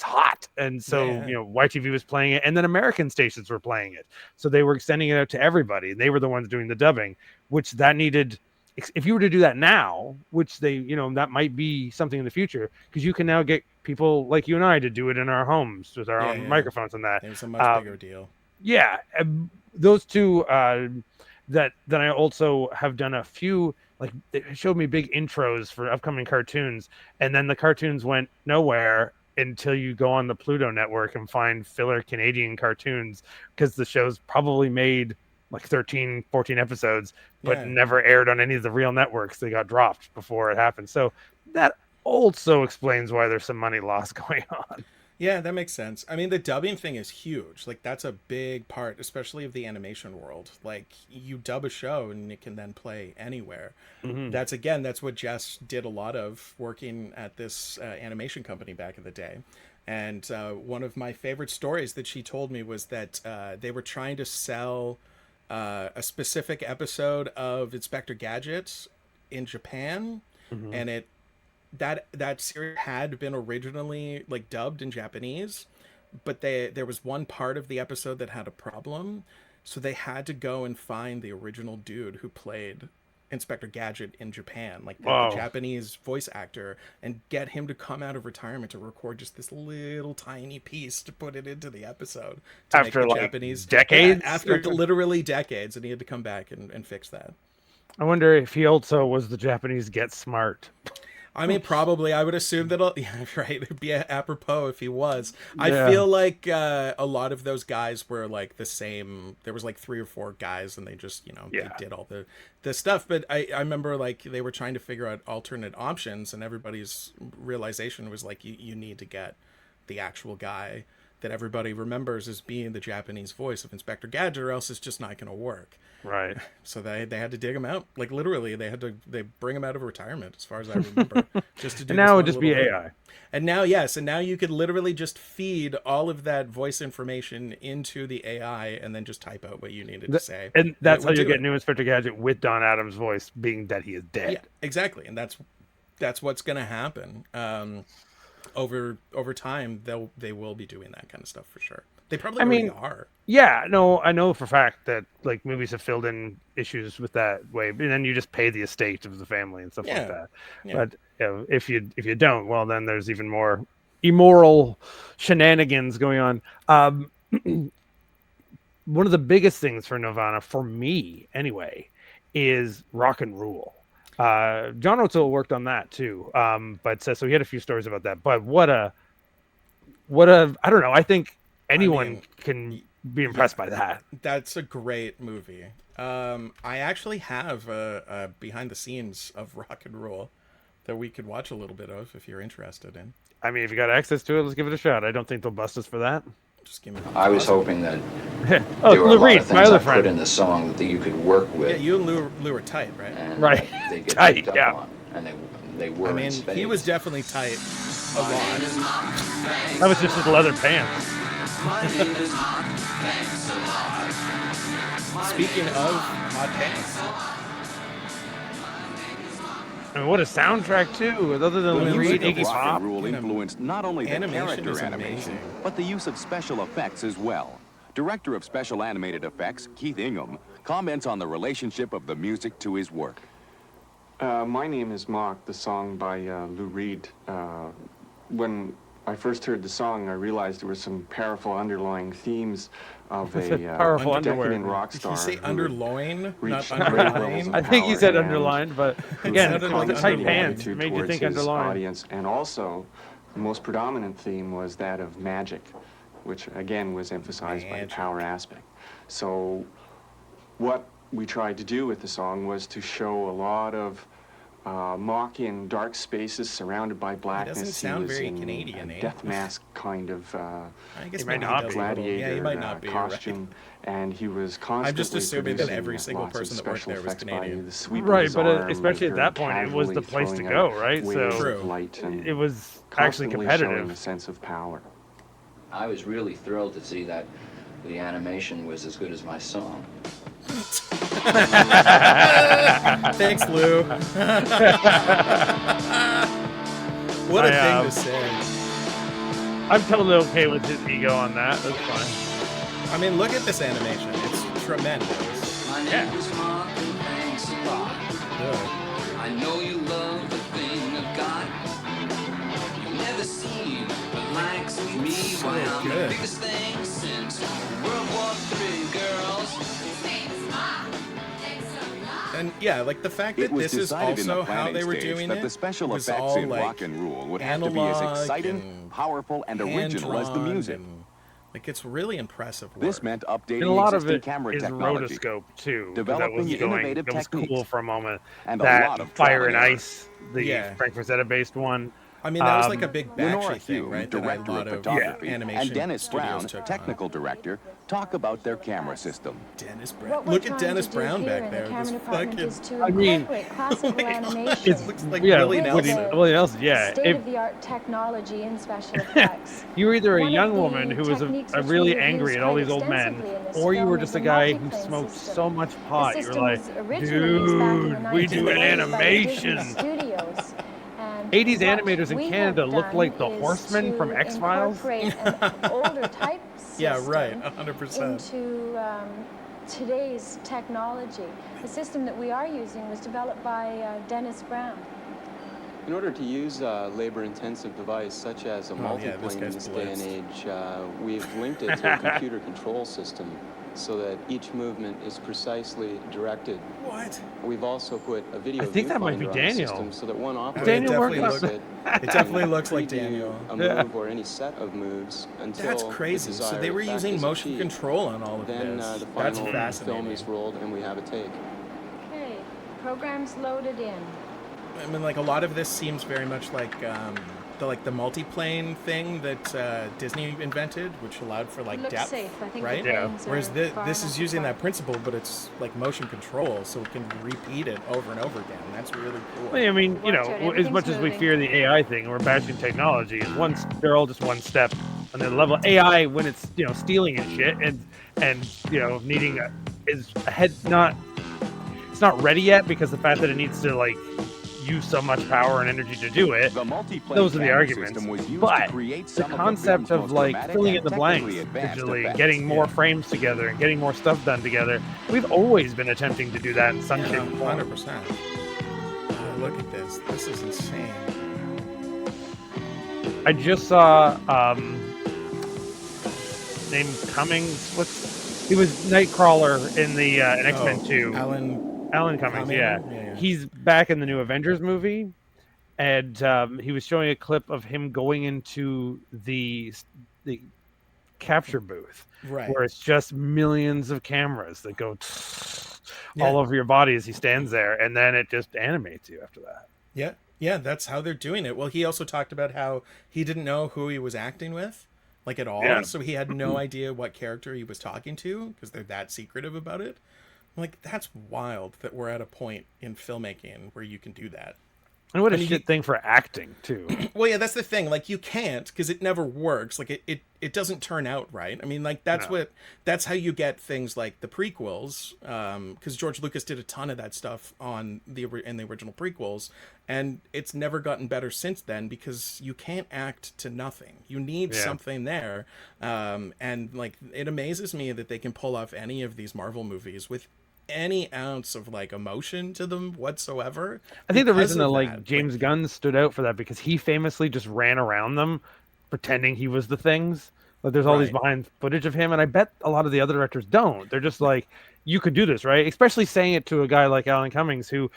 [SPEAKER 1] hot, and so
[SPEAKER 2] Yeah.
[SPEAKER 1] YTV was playing it, and then American stations were playing it, so they were sending it out to everybody. They were the ones doing the dubbing, which that needed if you were to do that now, which they, that might be something in the future, because you can now get people like you and I to do it in our homes with our own microphones and that.
[SPEAKER 2] It was a much bigger deal.
[SPEAKER 1] Yeah, those two that I also have done a few, like they showed me big intros for upcoming cartoons, and then the cartoons went nowhere until you go on the Pluto network and find filler Canadian cartoons, because the show's probably made like 13, 14 episodes, but never aired on any of the real networks. They got dropped before it happened. So that also explains why there's some money loss going on.
[SPEAKER 2] Yeah, that makes sense. I mean, the dubbing thing is huge. Like, that's a big part, especially of the animation world. Like, you dub a show and it can then play anywhere.
[SPEAKER 1] Mm-hmm.
[SPEAKER 2] That's what Jess did a lot of, working at this animation company back in the day. And one of my favorite stories that she told me was that they were trying to sell a specific episode of Inspector Gadget in Japan,
[SPEAKER 1] Mm-hmm.
[SPEAKER 2] and that series had been originally like dubbed in Japanese, but there was one part of the episode that had a problem, so they had to go and find the original dude who played Inspector Gadget in Japan, like the Japanese voice actor, and get him to come out of retirement to record just this little tiny piece to put it into the episode. To
[SPEAKER 1] after
[SPEAKER 2] make the
[SPEAKER 1] like
[SPEAKER 2] Japanese
[SPEAKER 1] decades?
[SPEAKER 2] Yeah, after literally decades, and he had to come back and fix that.
[SPEAKER 1] I wonder if he also was the Japanese Get Smart.
[SPEAKER 2] I mean, probably. I would assume that. Yeah, right. It'd be apropos if he was. I feel like a lot of those guys were like the same. There was like 3 or 4 guys, and they just, they did all the stuff. But I remember like they were trying to figure out alternate options, and everybody's realization was like, you need to get the actual guy that everybody remembers as being the Japanese voice of Inspector Gadget, or else it's just not going to work.
[SPEAKER 1] Right.
[SPEAKER 2] So they had to dig him out. Like literally, they bring him out of retirement, as far as I remember, just to do.
[SPEAKER 1] And now it would just be AI.
[SPEAKER 2] And now, yes, and now you could literally just feed all of that voice information into the AI, and then just type out what you needed to say.
[SPEAKER 1] And that's how you get new Inspector Gadget with Don Adams' voice, being that he is dead.
[SPEAKER 2] Yeah, exactly, and that's what's going to happen. Over time, they will be doing that kind of stuff for sure. They probably already are.
[SPEAKER 1] Yeah, no, I know for a fact that like movies have filled in issues with that way, and then you just pay the estate of the family and stuff like that. Yeah. But if you don't, well, then there's even more immoral shenanigans going on. One of the biggest things for Nelvana, for me anyway, is rock and roll. John O'Toole worked on that too, but so he had a few stories about that. But what a I don't know. I think anyone can be impressed by that.
[SPEAKER 2] That's a great movie. I actually have a behind the scenes of rock and roll that we could watch a little bit of if you're interested in.
[SPEAKER 1] I mean, if you got access to it, let's give it a shot. I don't think they'll bust us for that.
[SPEAKER 2] Just give me.
[SPEAKER 4] I was hoping that
[SPEAKER 1] there
[SPEAKER 4] were a lot
[SPEAKER 1] Reed,
[SPEAKER 4] of
[SPEAKER 1] my
[SPEAKER 4] things
[SPEAKER 1] other
[SPEAKER 4] I
[SPEAKER 1] friend.
[SPEAKER 4] put in the song that you could work with.
[SPEAKER 2] Yeah, you and Lou were tight, right?
[SPEAKER 4] And
[SPEAKER 1] right.
[SPEAKER 4] They get
[SPEAKER 1] tight,
[SPEAKER 4] picked up
[SPEAKER 1] yeah.
[SPEAKER 4] on, and they were.
[SPEAKER 2] I mean,
[SPEAKER 4] in spades.
[SPEAKER 2] he was definitely tight a lot.
[SPEAKER 1] That was just his leather pants.
[SPEAKER 2] Speaking of hot pants.
[SPEAKER 1] I mean, what a soundtrack too! Other than Lou Reed, Iggy
[SPEAKER 5] Rock
[SPEAKER 1] Pop.
[SPEAKER 5] and roll influenced not only the
[SPEAKER 2] Animation
[SPEAKER 5] character
[SPEAKER 2] is
[SPEAKER 5] animation,
[SPEAKER 2] amazing.
[SPEAKER 5] but the use of special effects as well. Director of Special Animated Effects, Keith Ingham, comments on the relationship of the music to his work.
[SPEAKER 6] My Name is Mock, the song by Lou Reed. When I first heard the song, I realized there were some powerful underlying themes of a
[SPEAKER 1] Powerful underwear.
[SPEAKER 6] decadent rock
[SPEAKER 2] Did
[SPEAKER 6] star.
[SPEAKER 2] he say
[SPEAKER 6] who
[SPEAKER 2] underloin, not
[SPEAKER 6] reached great
[SPEAKER 2] underline?
[SPEAKER 6] levels of
[SPEAKER 1] I think he
[SPEAKER 6] power
[SPEAKER 1] said
[SPEAKER 6] and
[SPEAKER 1] underlined, but
[SPEAKER 6] who
[SPEAKER 1] again,
[SPEAKER 2] sounded
[SPEAKER 1] it's
[SPEAKER 2] like
[SPEAKER 1] the tight
[SPEAKER 2] underlined
[SPEAKER 1] pants
[SPEAKER 6] attitude
[SPEAKER 1] made you
[SPEAKER 6] towards
[SPEAKER 1] think
[SPEAKER 6] his
[SPEAKER 1] underlined.
[SPEAKER 6] audience. And also, the most predominant theme was that of magic, which again was emphasized by the power aspect. So what we tried to do with the song was to show a lot of Mock in dark spaces surrounded by blackness.
[SPEAKER 2] doesn't sound
[SPEAKER 6] was
[SPEAKER 2] very
[SPEAKER 6] in
[SPEAKER 2] Canadian,
[SPEAKER 6] a
[SPEAKER 2] eh?
[SPEAKER 6] death mask kind of
[SPEAKER 2] I guess
[SPEAKER 1] He might
[SPEAKER 2] maybe
[SPEAKER 1] not
[SPEAKER 2] does
[SPEAKER 1] be.
[SPEAKER 2] a little.
[SPEAKER 6] gladiator
[SPEAKER 2] Yeah, he might not be. You're right.
[SPEAKER 6] costume, and he was constantly
[SPEAKER 2] I'm just assuming that
[SPEAKER 6] producing
[SPEAKER 2] every single
[SPEAKER 6] lots of
[SPEAKER 2] person that worked
[SPEAKER 6] special
[SPEAKER 2] there was
[SPEAKER 6] effects by
[SPEAKER 2] Canadian.
[SPEAKER 6] the sweep of
[SPEAKER 1] Right,
[SPEAKER 6] his
[SPEAKER 1] but
[SPEAKER 6] arm,
[SPEAKER 1] especially at
[SPEAKER 6] very
[SPEAKER 1] that point, it was the
[SPEAKER 6] casually
[SPEAKER 1] place to
[SPEAKER 6] throwing
[SPEAKER 1] go,
[SPEAKER 6] out
[SPEAKER 1] right?
[SPEAKER 6] waves
[SPEAKER 1] So
[SPEAKER 6] of light and
[SPEAKER 1] it was actually
[SPEAKER 6] constantly showing a
[SPEAKER 1] competitive.
[SPEAKER 6] sense of power.
[SPEAKER 4] I was really thrilled to see that the animation was as good as my song.
[SPEAKER 2] Thanks, Lou. What a thing to say.
[SPEAKER 1] I'm totally okay with his ego on that. That's fine.
[SPEAKER 2] I mean, look at this animation. It's tremendous.
[SPEAKER 1] Yeah.
[SPEAKER 2] good.
[SPEAKER 7] I know you love the thing of God. You've never seen the likes of me.
[SPEAKER 2] So
[SPEAKER 7] Why I'm
[SPEAKER 2] good.
[SPEAKER 7] the biggest thing since World War III, girls.
[SPEAKER 2] And yeah, like the fact
[SPEAKER 5] It
[SPEAKER 2] that
[SPEAKER 5] was
[SPEAKER 2] this is
[SPEAKER 5] decided in the
[SPEAKER 2] also how
[SPEAKER 5] planning
[SPEAKER 2] they were
[SPEAKER 5] stage
[SPEAKER 2] doing
[SPEAKER 5] that
[SPEAKER 2] it
[SPEAKER 5] the special
[SPEAKER 2] was
[SPEAKER 5] effects
[SPEAKER 2] all
[SPEAKER 5] in
[SPEAKER 2] like
[SPEAKER 5] Rock and Roll would have to be as
[SPEAKER 2] analog
[SPEAKER 5] exciting,
[SPEAKER 2] and
[SPEAKER 5] powerful, and original as the
[SPEAKER 2] hand-drawn
[SPEAKER 5] music.
[SPEAKER 2] and, like, it's really impressive work.
[SPEAKER 5] This meant
[SPEAKER 1] And a
[SPEAKER 5] updating
[SPEAKER 1] lot of
[SPEAKER 5] existing
[SPEAKER 1] it
[SPEAKER 5] camera
[SPEAKER 1] is
[SPEAKER 5] technology,
[SPEAKER 1] rotoscope too, because that was
[SPEAKER 5] developing innovative
[SPEAKER 1] that was cool
[SPEAKER 5] techniques,
[SPEAKER 1] for a moment.
[SPEAKER 5] and a
[SPEAKER 1] That
[SPEAKER 5] lot of
[SPEAKER 1] Fire
[SPEAKER 5] trial
[SPEAKER 1] and
[SPEAKER 5] and error.
[SPEAKER 1] Ice, the
[SPEAKER 2] Yeah.
[SPEAKER 1] Frank Frazetta based one.
[SPEAKER 2] I mean, that was like a big
[SPEAKER 5] Lenora
[SPEAKER 2] batchy thing,
[SPEAKER 5] Hume,
[SPEAKER 2] right? That a
[SPEAKER 5] director
[SPEAKER 2] lot
[SPEAKER 5] of
[SPEAKER 2] of
[SPEAKER 5] photography,
[SPEAKER 2] animation
[SPEAKER 5] and Dennis
[SPEAKER 2] studios
[SPEAKER 5] Brown,
[SPEAKER 2] took on.
[SPEAKER 5] technical director, talk about their camera system.
[SPEAKER 2] Dennis
[SPEAKER 8] What
[SPEAKER 2] Brown.
[SPEAKER 8] we're
[SPEAKER 2] Look at
[SPEAKER 8] trying
[SPEAKER 2] Dennis
[SPEAKER 8] to do
[SPEAKER 2] Brown
[SPEAKER 8] here
[SPEAKER 2] back
[SPEAKER 8] in
[SPEAKER 2] there.
[SPEAKER 8] the camera
[SPEAKER 2] This
[SPEAKER 8] department
[SPEAKER 2] fucking
[SPEAKER 8] is to
[SPEAKER 1] I mean,
[SPEAKER 8] incorporate classical animation.
[SPEAKER 1] It's
[SPEAKER 2] looks like
[SPEAKER 1] yeah,
[SPEAKER 2] Willie Nelson.
[SPEAKER 1] Willie Nelson. Yeah, if
[SPEAKER 8] State-of-the-art technology in special effects.
[SPEAKER 1] you were either a
[SPEAKER 8] One of
[SPEAKER 1] young
[SPEAKER 8] the
[SPEAKER 1] woman who was
[SPEAKER 8] techniques
[SPEAKER 1] a
[SPEAKER 8] which
[SPEAKER 1] really
[SPEAKER 8] we have
[SPEAKER 1] angry
[SPEAKER 8] used
[SPEAKER 1] at all
[SPEAKER 8] quite
[SPEAKER 1] these old men,
[SPEAKER 8] extensively in this
[SPEAKER 1] or you were
[SPEAKER 8] film is
[SPEAKER 1] just a
[SPEAKER 8] the
[SPEAKER 1] guy who
[SPEAKER 8] multiplane
[SPEAKER 1] smoked
[SPEAKER 8] system.
[SPEAKER 1] so much
[SPEAKER 8] The
[SPEAKER 1] pot. You're
[SPEAKER 8] system
[SPEAKER 1] like,
[SPEAKER 8] was originally used back in the
[SPEAKER 1] dude, we do
[SPEAKER 8] 1980s by the Disney
[SPEAKER 1] animation.
[SPEAKER 8] Studios. And
[SPEAKER 1] 80s
[SPEAKER 8] what
[SPEAKER 1] animators in
[SPEAKER 8] we
[SPEAKER 1] Canada
[SPEAKER 8] have
[SPEAKER 1] look
[SPEAKER 8] done
[SPEAKER 1] like the
[SPEAKER 8] is
[SPEAKER 1] Horsemen from
[SPEAKER 8] to
[SPEAKER 1] X-Files.
[SPEAKER 8] incorporate an older type system
[SPEAKER 2] Yeah, right. 100%.
[SPEAKER 8] into today's technology. The system that we are using was developed by Dennis Brown.
[SPEAKER 6] In order to use a labor-intensive device such as a
[SPEAKER 2] Oh, yeah, this
[SPEAKER 6] multiplane in
[SPEAKER 2] guy's
[SPEAKER 6] this day and
[SPEAKER 2] blitzed.
[SPEAKER 6] age, we've linked it to a computer control system so that each movement is precisely directed.
[SPEAKER 2] What?
[SPEAKER 6] We've also put a video
[SPEAKER 1] I think that might be
[SPEAKER 6] viewfinder on the
[SPEAKER 1] Daniel.
[SPEAKER 6] system so that one
[SPEAKER 2] It
[SPEAKER 6] operator
[SPEAKER 1] Daniel
[SPEAKER 2] definitely
[SPEAKER 6] can
[SPEAKER 1] worked
[SPEAKER 2] look-
[SPEAKER 6] use
[SPEAKER 2] it definitely looks like
[SPEAKER 6] preview
[SPEAKER 2] Daniel.
[SPEAKER 6] a
[SPEAKER 1] Yeah.
[SPEAKER 6] move or any set of moves until
[SPEAKER 2] That's
[SPEAKER 6] the
[SPEAKER 2] crazy. So they
[SPEAKER 6] desired
[SPEAKER 2] were
[SPEAKER 6] effect
[SPEAKER 2] using
[SPEAKER 6] is
[SPEAKER 2] motion
[SPEAKER 6] achieved.
[SPEAKER 2] control on all of
[SPEAKER 6] Then
[SPEAKER 2] this.
[SPEAKER 6] the
[SPEAKER 2] That's
[SPEAKER 6] final
[SPEAKER 2] fascinating.
[SPEAKER 6] film is rolled and we have a take.
[SPEAKER 8] Okay, program's loaded in.
[SPEAKER 2] I mean, like, a lot of this seems very much like the multiplane thing that Disney invented, which allowed for like
[SPEAKER 8] Looks
[SPEAKER 2] depth,
[SPEAKER 8] safe. I think
[SPEAKER 2] right?
[SPEAKER 8] the planes
[SPEAKER 2] Whereas
[SPEAKER 8] are
[SPEAKER 2] this
[SPEAKER 8] far
[SPEAKER 2] is
[SPEAKER 8] enough
[SPEAKER 2] using that
[SPEAKER 8] apart.
[SPEAKER 2] principle, but it's like motion control, so it can repeat it over and over again. That's really cool.
[SPEAKER 1] Well, I mean, you know,
[SPEAKER 8] Watch out,
[SPEAKER 1] as
[SPEAKER 8] everything's
[SPEAKER 1] much as we
[SPEAKER 8] moving.
[SPEAKER 1] fear the AI thing, we're bashing technology. They're all just one step on the level. AI, when it's stealing and shit, and needing is ahead. It's not ready yet because the fact that it needs to like use so much power and energy to do it.
[SPEAKER 5] The multiplane
[SPEAKER 1] Those are the
[SPEAKER 5] camera
[SPEAKER 1] arguments.
[SPEAKER 5] system was used
[SPEAKER 1] But
[SPEAKER 5] to create
[SPEAKER 1] the
[SPEAKER 5] some
[SPEAKER 1] concept
[SPEAKER 5] of,
[SPEAKER 1] of like filling in the blanks digitally, and getting more
[SPEAKER 2] Yeah.
[SPEAKER 1] frames together and getting more stuff done together, we've always been attempting to do that in some shape or form.
[SPEAKER 2] 100%. Look at this. This is insane.
[SPEAKER 1] I just saw name Cummings. He was Nightcrawler in the in X-Men 2. Alan Cummings, yeah. He's back in the new Avengers movie, and he was showing a clip of him going into the capture booth,
[SPEAKER 2] Right.
[SPEAKER 1] where it's just millions of cameras that go all over your body as he stands there, and then it just animates you after that.
[SPEAKER 2] Yeah, that's how they're doing it. Well, he also talked about how he didn't know who he was acting with, like at all.
[SPEAKER 1] Yeah.
[SPEAKER 2] So he had no idea what character he was talking to because they're that secretive about it. Like, that's wild that we're at a point in filmmaking where you can do that.
[SPEAKER 1] And what a shit thing for acting too.
[SPEAKER 2] Well, yeah, that's the thing. Like, you can't because it never works. Like, it doesn't turn out right. I mean, like, that's how you get things like the prequels. Because George Lucas did a ton of that stuff in the original prequels, and it's never gotten better since then because you can't act to nothing. You need something there. And like, it amazes me that they can pull off any of these Marvel movies with any ounce of like emotion to them whatsoever.
[SPEAKER 1] I think the reason that like James Gunn stood out for that because he famously just ran around them pretending he was the things. Like there's all these behind footage of him, and I bet a lot of the other directors don't. They're just like, you could do this, right? Especially saying it to a guy like Alan Cummings, who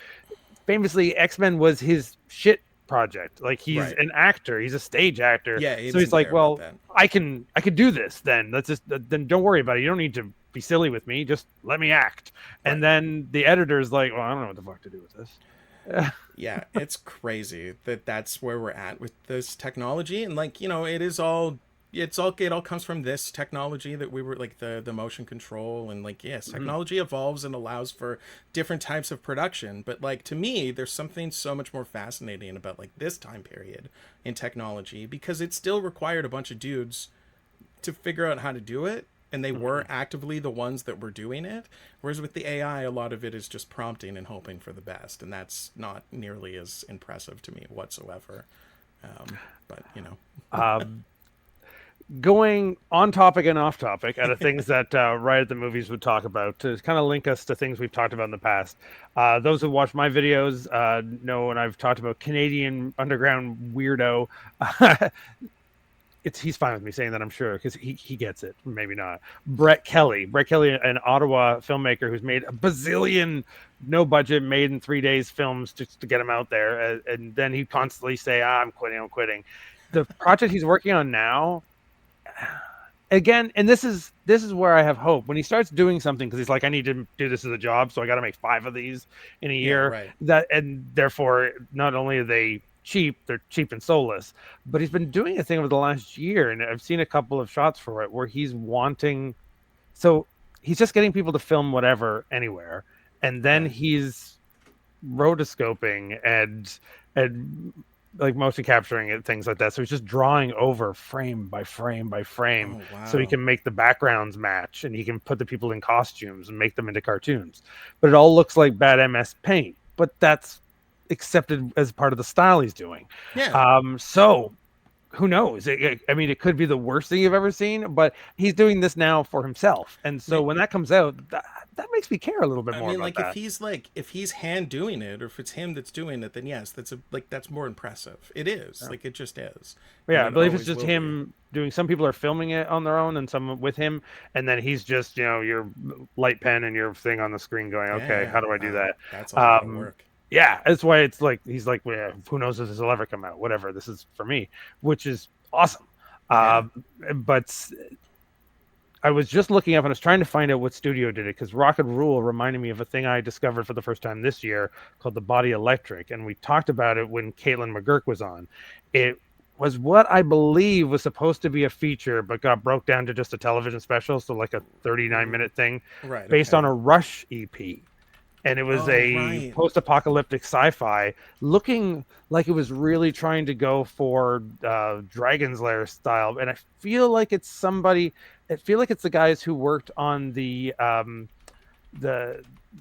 [SPEAKER 1] famously X-Men was his shit project. Like he's an actor, he's a stage actor.
[SPEAKER 2] Yeah,
[SPEAKER 1] so he's like, well, I could do this then. Then don't worry about it. You don't need to be silly with me. Just let me act. And then the editor's like, well, I don't know what the fuck to do with this.
[SPEAKER 2] Yeah, it's crazy that's where we're at with this technology. And like, it all comes from this technology that we were like the motion control, and like, yes, technology evolves and allows for different types of production. But like, to me, there's something so much more fascinating about like this time period in technology because it still required a bunch of dudes to figure out how to do it. And they were actively the ones that were doing it. Whereas with the AI, a lot of it is just prompting and hoping for the best. And that's not nearly as impressive to me whatsoever. But,
[SPEAKER 1] going on topic and off topic out of things that Right at the Movies would talk about to kind of link us to things we've talked about in the past. Those who watch my videos know when I've talked about Canadian underground weirdo. He's fine with me saying that, I'm sure, because he gets it. Maybe not. Brett Kelly, an Ottawa filmmaker who's made a bazillion no budget, made in 3 days films just to get him out there, and then he constantly say, I'm quitting. The project he's working on now, again, and this is where I have hope when he starts doing something, because he's like, I need to do this as a job, so I got to make 5 of these in a year.
[SPEAKER 2] Right.
[SPEAKER 1] That, and therefore, not only are they cheap, they're cheap and soulless. But he's been doing a thing over the last year, and I've seen a couple of shots for it where he's just getting people to film whatever anywhere, and then he's rotoscoping and like motion capturing it, things like that. So he's just drawing over frame by frame by frame, so he can make the backgrounds match, and he can put the people in costumes and make them into cartoons. But it all looks like bad MS Paint, but that's accepted as part of the style he's doing. So who knows? It could be the worst thing you've ever seen, but he's doing this now for himself, and so when that comes out, that makes me care a little bit more.
[SPEAKER 2] If he's hand doing it, or if it's him that's doing it, then yes, that's more impressive. It is it just is.
[SPEAKER 1] Yeah, I believe it's just him doing. Some people are filming it on their own, and some with him, and then he's just your light pen and your thing on the screen going, okay, how do I do that?
[SPEAKER 2] That's a lot of work.
[SPEAKER 1] Yeah, that's why it's like he's like, well, who knows if this will ever come out? Whatever, this is for me, which is awesome. But I was just looking up and I was trying to find out what studio did it, because Rock and Rule reminded me of a thing I discovered for the first time this year called The Body Electric, and we talked about it when Caitlin McGurk was on. It was what I believe was supposed to be a feature, but got broke down to just a television special, so like a 39-minute thing, based on a Rush EP. And it was post-apocalyptic sci-fi, looking like it was really trying to go for Dragon's Lair style. And I feel like it's somebody. I feel like it's the guys who worked on the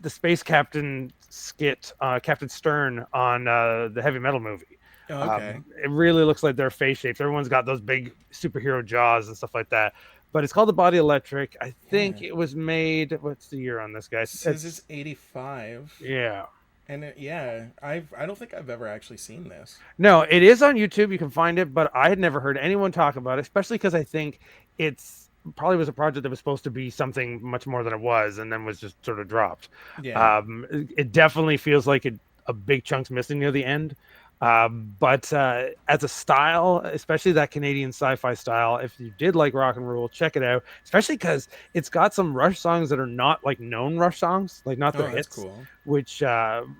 [SPEAKER 1] Space Captain skit, Captain Stern, on the Heavy Metal movie. It really looks like their face shapes. Everyone's got those big superhero jaws and stuff like that. But it's called The Body Electric. I think it was made. What's the year on this, guy?
[SPEAKER 2] It says it's 85.
[SPEAKER 1] Yeah.
[SPEAKER 2] And I don't think I've ever actually seen this.
[SPEAKER 1] No, it is on YouTube. You can find it, but I had never heard anyone talk about it, especially because I think it's probably was a project that was supposed to be something much more than it was, and then was just sort of dropped. It definitely feels like a big chunk's missing near the end. But as a style, especially that Canadian sci-fi style, if you did like Rock and Roll, check it out. Especially because it's got some Rush songs that are not like known Rush songs, like not their hits, which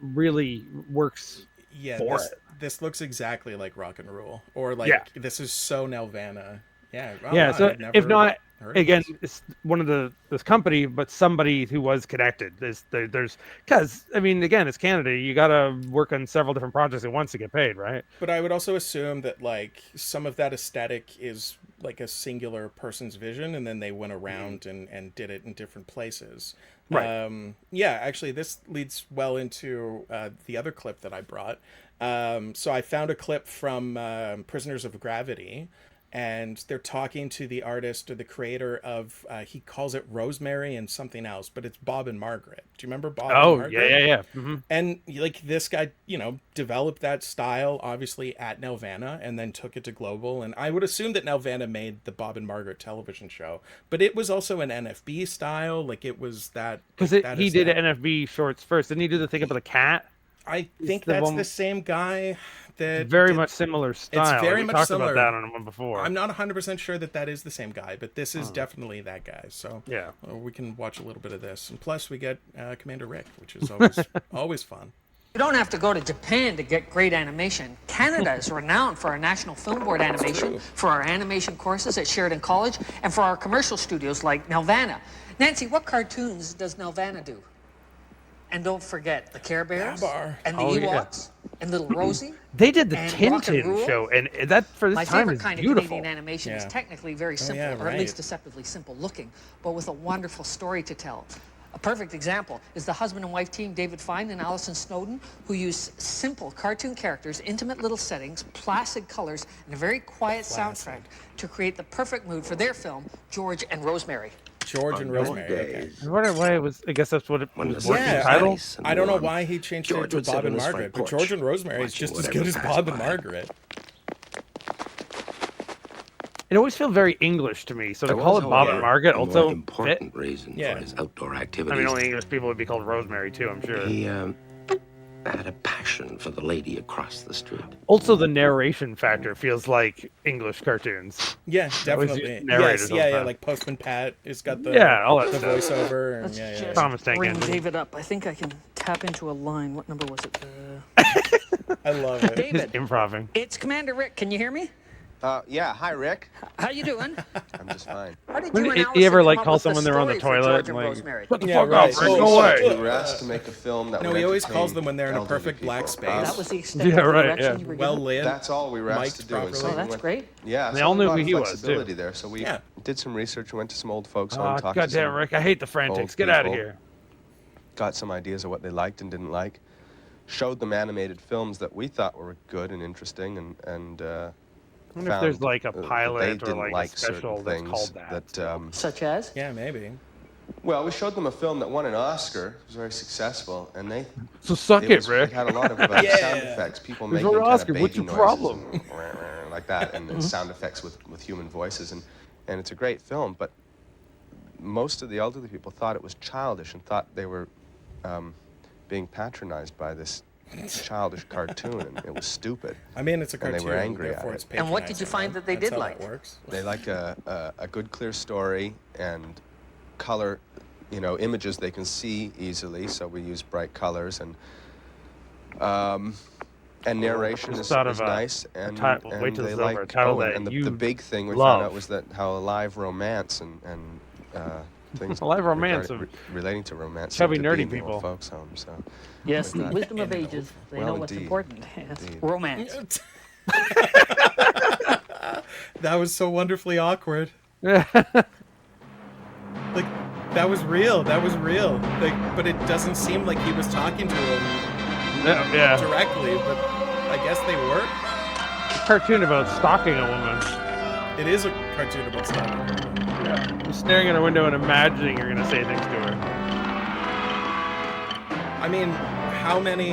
[SPEAKER 1] really works. Yeah,
[SPEAKER 2] this looks exactly like Rock and Roll, or this is so Nelvana. Yeah,
[SPEAKER 1] so if not, again, it's one of this company, but somebody who was connected. There's because again, it's Canada. You got to work on several different projects at once to get paid, right?
[SPEAKER 2] But I would also assume that like some of that aesthetic is like a singular person's vision, and then they went around and did it in different places.
[SPEAKER 1] Right.
[SPEAKER 2] Actually, this leads well into the other clip that I brought. So I found a clip from Prisoners of Gravity. And they're talking to the artist or the creator of, he calls it Rosemary and something else, but it's Bob and Margaret. Do you remember Bob and Margaret?
[SPEAKER 1] Yeah. Mm-hmm.
[SPEAKER 2] And like this guy, developed that style, obviously, at Nelvana, and then took it to global. And I would assume that Nelvana made the Bob and Margaret television show, but it was also an NFB style. Like it was that.
[SPEAKER 1] Because he did NFB shorts first. Didn't he do the thing about the cat?
[SPEAKER 2] I think that's the same guy. That
[SPEAKER 1] very much similar style.
[SPEAKER 2] It's very much similar.
[SPEAKER 1] About that on one before.
[SPEAKER 2] I'm not 100% sure that is the same guy, but this is definitely that guy. So we can watch a little bit of this, and plus we get Commander Rick, which is always always fun.
[SPEAKER 9] You don't have to go to Japan to get great animation. Canada is renowned for our National Film Board animation, for our animation courses at Sheridan College, and for our commercial studios like Nelvana. Nancy, what cartoons does Nelvana do? And don't forget the Care Bears and the Ewoks and Little Rosie.
[SPEAKER 1] They did the Tintin show, and that for this time is beautiful. My favorite kind of
[SPEAKER 9] Canadian animation is technically very simple, or at least deceptively simple looking, but with a wonderful story to tell. A perfect example is the husband and wife team David Fine and Allison Snowden, who use simple cartoon characters, intimate little settings, placid colors, and a very quiet soundtrack to create the perfect mood for their film, George and Rosemary.
[SPEAKER 2] George and Rosemary. Okay.
[SPEAKER 1] I wonder why it was. I guess that's what it was. Working
[SPEAKER 2] Yeah,
[SPEAKER 1] title.
[SPEAKER 2] I don't know why he changed it to Bob and Margaret, but George and Rosemary is just as good as Bob and Margaret.
[SPEAKER 1] It always feels very English to me. So to call it Bob and Margaret also
[SPEAKER 10] important
[SPEAKER 1] fit.
[SPEAKER 10] reason for his outdoor activities.
[SPEAKER 1] I mean, only English people would be called Rosemary too. I'm sure.
[SPEAKER 10] He had a passion for the lady across the street.
[SPEAKER 1] Also, the narration factor feels like English cartoons.
[SPEAKER 2] Yeah, definitely. Yes, yeah, like Postman Pat has got the
[SPEAKER 1] all that
[SPEAKER 2] the
[SPEAKER 1] stuff.
[SPEAKER 2] voiceover. And,
[SPEAKER 9] Let's just
[SPEAKER 1] Thomas Tank
[SPEAKER 9] bring
[SPEAKER 1] Engine.
[SPEAKER 9] David up. I think I can tap into a line. What number was it?
[SPEAKER 2] I love it.
[SPEAKER 9] David,
[SPEAKER 1] Improving.
[SPEAKER 9] it's Commander Rick. Can you hear me?
[SPEAKER 11] Yeah. Hi, Rick.
[SPEAKER 9] How you doing?
[SPEAKER 11] I'm just fine.
[SPEAKER 9] How did
[SPEAKER 1] When
[SPEAKER 9] you and
[SPEAKER 1] you
[SPEAKER 9] Allison
[SPEAKER 1] ever
[SPEAKER 9] come
[SPEAKER 1] like
[SPEAKER 9] up
[SPEAKER 1] call
[SPEAKER 9] with the
[SPEAKER 1] someone they're on the
[SPEAKER 9] story for
[SPEAKER 1] toilet
[SPEAKER 9] George
[SPEAKER 1] and
[SPEAKER 9] and
[SPEAKER 1] like,
[SPEAKER 9] Rosemary?
[SPEAKER 1] "What the
[SPEAKER 2] Yeah,
[SPEAKER 1] fuck
[SPEAKER 2] right.
[SPEAKER 1] off, Rick, go away."
[SPEAKER 6] We were asked to make a film that
[SPEAKER 2] No,
[SPEAKER 6] would
[SPEAKER 2] he always
[SPEAKER 6] entertain
[SPEAKER 2] calls them when they're in a
[SPEAKER 6] elderly
[SPEAKER 2] perfect black
[SPEAKER 6] people.
[SPEAKER 2] space.
[SPEAKER 9] That was the extent
[SPEAKER 1] Yeah,
[SPEAKER 9] of the
[SPEAKER 1] right,
[SPEAKER 9] direction
[SPEAKER 1] yeah.
[SPEAKER 9] you were
[SPEAKER 2] Well
[SPEAKER 9] given.
[SPEAKER 2] lit.
[SPEAKER 6] That's all we were asked to
[SPEAKER 2] mic'd
[SPEAKER 6] do. And
[SPEAKER 2] properly.
[SPEAKER 6] so
[SPEAKER 9] Oh,
[SPEAKER 6] we
[SPEAKER 9] that's
[SPEAKER 6] went-
[SPEAKER 9] great.
[SPEAKER 6] Yeah,
[SPEAKER 1] They
[SPEAKER 6] so
[SPEAKER 1] all
[SPEAKER 6] there
[SPEAKER 1] knew
[SPEAKER 6] was a
[SPEAKER 1] who
[SPEAKER 6] lot
[SPEAKER 1] he
[SPEAKER 6] of
[SPEAKER 1] was, too.
[SPEAKER 6] flexibility there. So we
[SPEAKER 2] Yeah.
[SPEAKER 6] did some research, went to some old folks home,
[SPEAKER 1] Oh,
[SPEAKER 6] talked to
[SPEAKER 1] goddamn,
[SPEAKER 6] some
[SPEAKER 1] Rick! I hate the frantics.
[SPEAKER 6] old
[SPEAKER 1] Get out of
[SPEAKER 6] people,
[SPEAKER 1] here.
[SPEAKER 6] got some ideas of what they liked and didn't like, showed them animated films that we thought were good and interesting, and
[SPEAKER 1] I wonder if there's like a
[SPEAKER 6] they
[SPEAKER 1] pilot or
[SPEAKER 6] didn't
[SPEAKER 1] like a
[SPEAKER 6] like
[SPEAKER 1] special
[SPEAKER 6] certain
[SPEAKER 1] that's
[SPEAKER 6] things
[SPEAKER 1] called that.
[SPEAKER 9] Such as?
[SPEAKER 2] Yeah, maybe.
[SPEAKER 6] Well, we showed them a film that won an Oscar. It was very successful, and they
[SPEAKER 1] So suck it,
[SPEAKER 6] was,
[SPEAKER 1] Rick.
[SPEAKER 6] It had a lot of
[SPEAKER 2] Yeah.
[SPEAKER 6] sound effects, people
[SPEAKER 1] There's
[SPEAKER 6] making
[SPEAKER 1] our
[SPEAKER 6] kind
[SPEAKER 1] Oscar.
[SPEAKER 6] of
[SPEAKER 1] What's
[SPEAKER 6] baby
[SPEAKER 1] your
[SPEAKER 6] noises
[SPEAKER 1] problem?
[SPEAKER 6] and like that, and then sound effects with human voices, and it's a great film. But most of the elderly people thought it was childish and thought they were being patronized by this childish cartoon, and it was stupid.
[SPEAKER 2] I mean, it's a
[SPEAKER 6] And
[SPEAKER 2] cartoon.
[SPEAKER 6] they were angry at
[SPEAKER 2] therefore it's
[SPEAKER 6] it.
[SPEAKER 9] And what did you
[SPEAKER 2] patronizing,
[SPEAKER 9] find that they
[SPEAKER 2] That's
[SPEAKER 9] did
[SPEAKER 2] how
[SPEAKER 9] like?
[SPEAKER 2] That works.
[SPEAKER 6] They like a good, clear story and color, images they can see easily. So we use bright colors and narration
[SPEAKER 1] Just
[SPEAKER 6] is
[SPEAKER 1] thought of a
[SPEAKER 6] nice. And,
[SPEAKER 1] title-
[SPEAKER 6] and
[SPEAKER 1] wait till
[SPEAKER 6] they
[SPEAKER 1] this is over,
[SPEAKER 6] like
[SPEAKER 1] a title
[SPEAKER 6] Owen.
[SPEAKER 1] that
[SPEAKER 6] And the
[SPEAKER 1] you
[SPEAKER 6] big thing we
[SPEAKER 1] love.
[SPEAKER 6] found out was that how live romance and things
[SPEAKER 1] Live romance of
[SPEAKER 6] relating to romance
[SPEAKER 1] chubby,
[SPEAKER 6] seem to be
[SPEAKER 1] nerdy
[SPEAKER 6] in the old
[SPEAKER 1] people.
[SPEAKER 6] folks' home. So
[SPEAKER 9] Yes, the
[SPEAKER 6] With that.
[SPEAKER 9] wisdom of ages. They know
[SPEAKER 6] Well,
[SPEAKER 9] what's
[SPEAKER 6] indeed.
[SPEAKER 9] important. Yes.
[SPEAKER 6] Indeed.
[SPEAKER 9] Romance.
[SPEAKER 2] That was so wonderfully awkward. Like, that was real. That was real. Like, but it doesn't seem like he was talking to him
[SPEAKER 1] yeah.
[SPEAKER 2] directly. But I guess they were.
[SPEAKER 1] A cartoon about stalking a woman.
[SPEAKER 2] It is a cartoon about stalking.
[SPEAKER 1] You're staring at a window and imagining you're gonna say things to her.
[SPEAKER 2] I mean, how many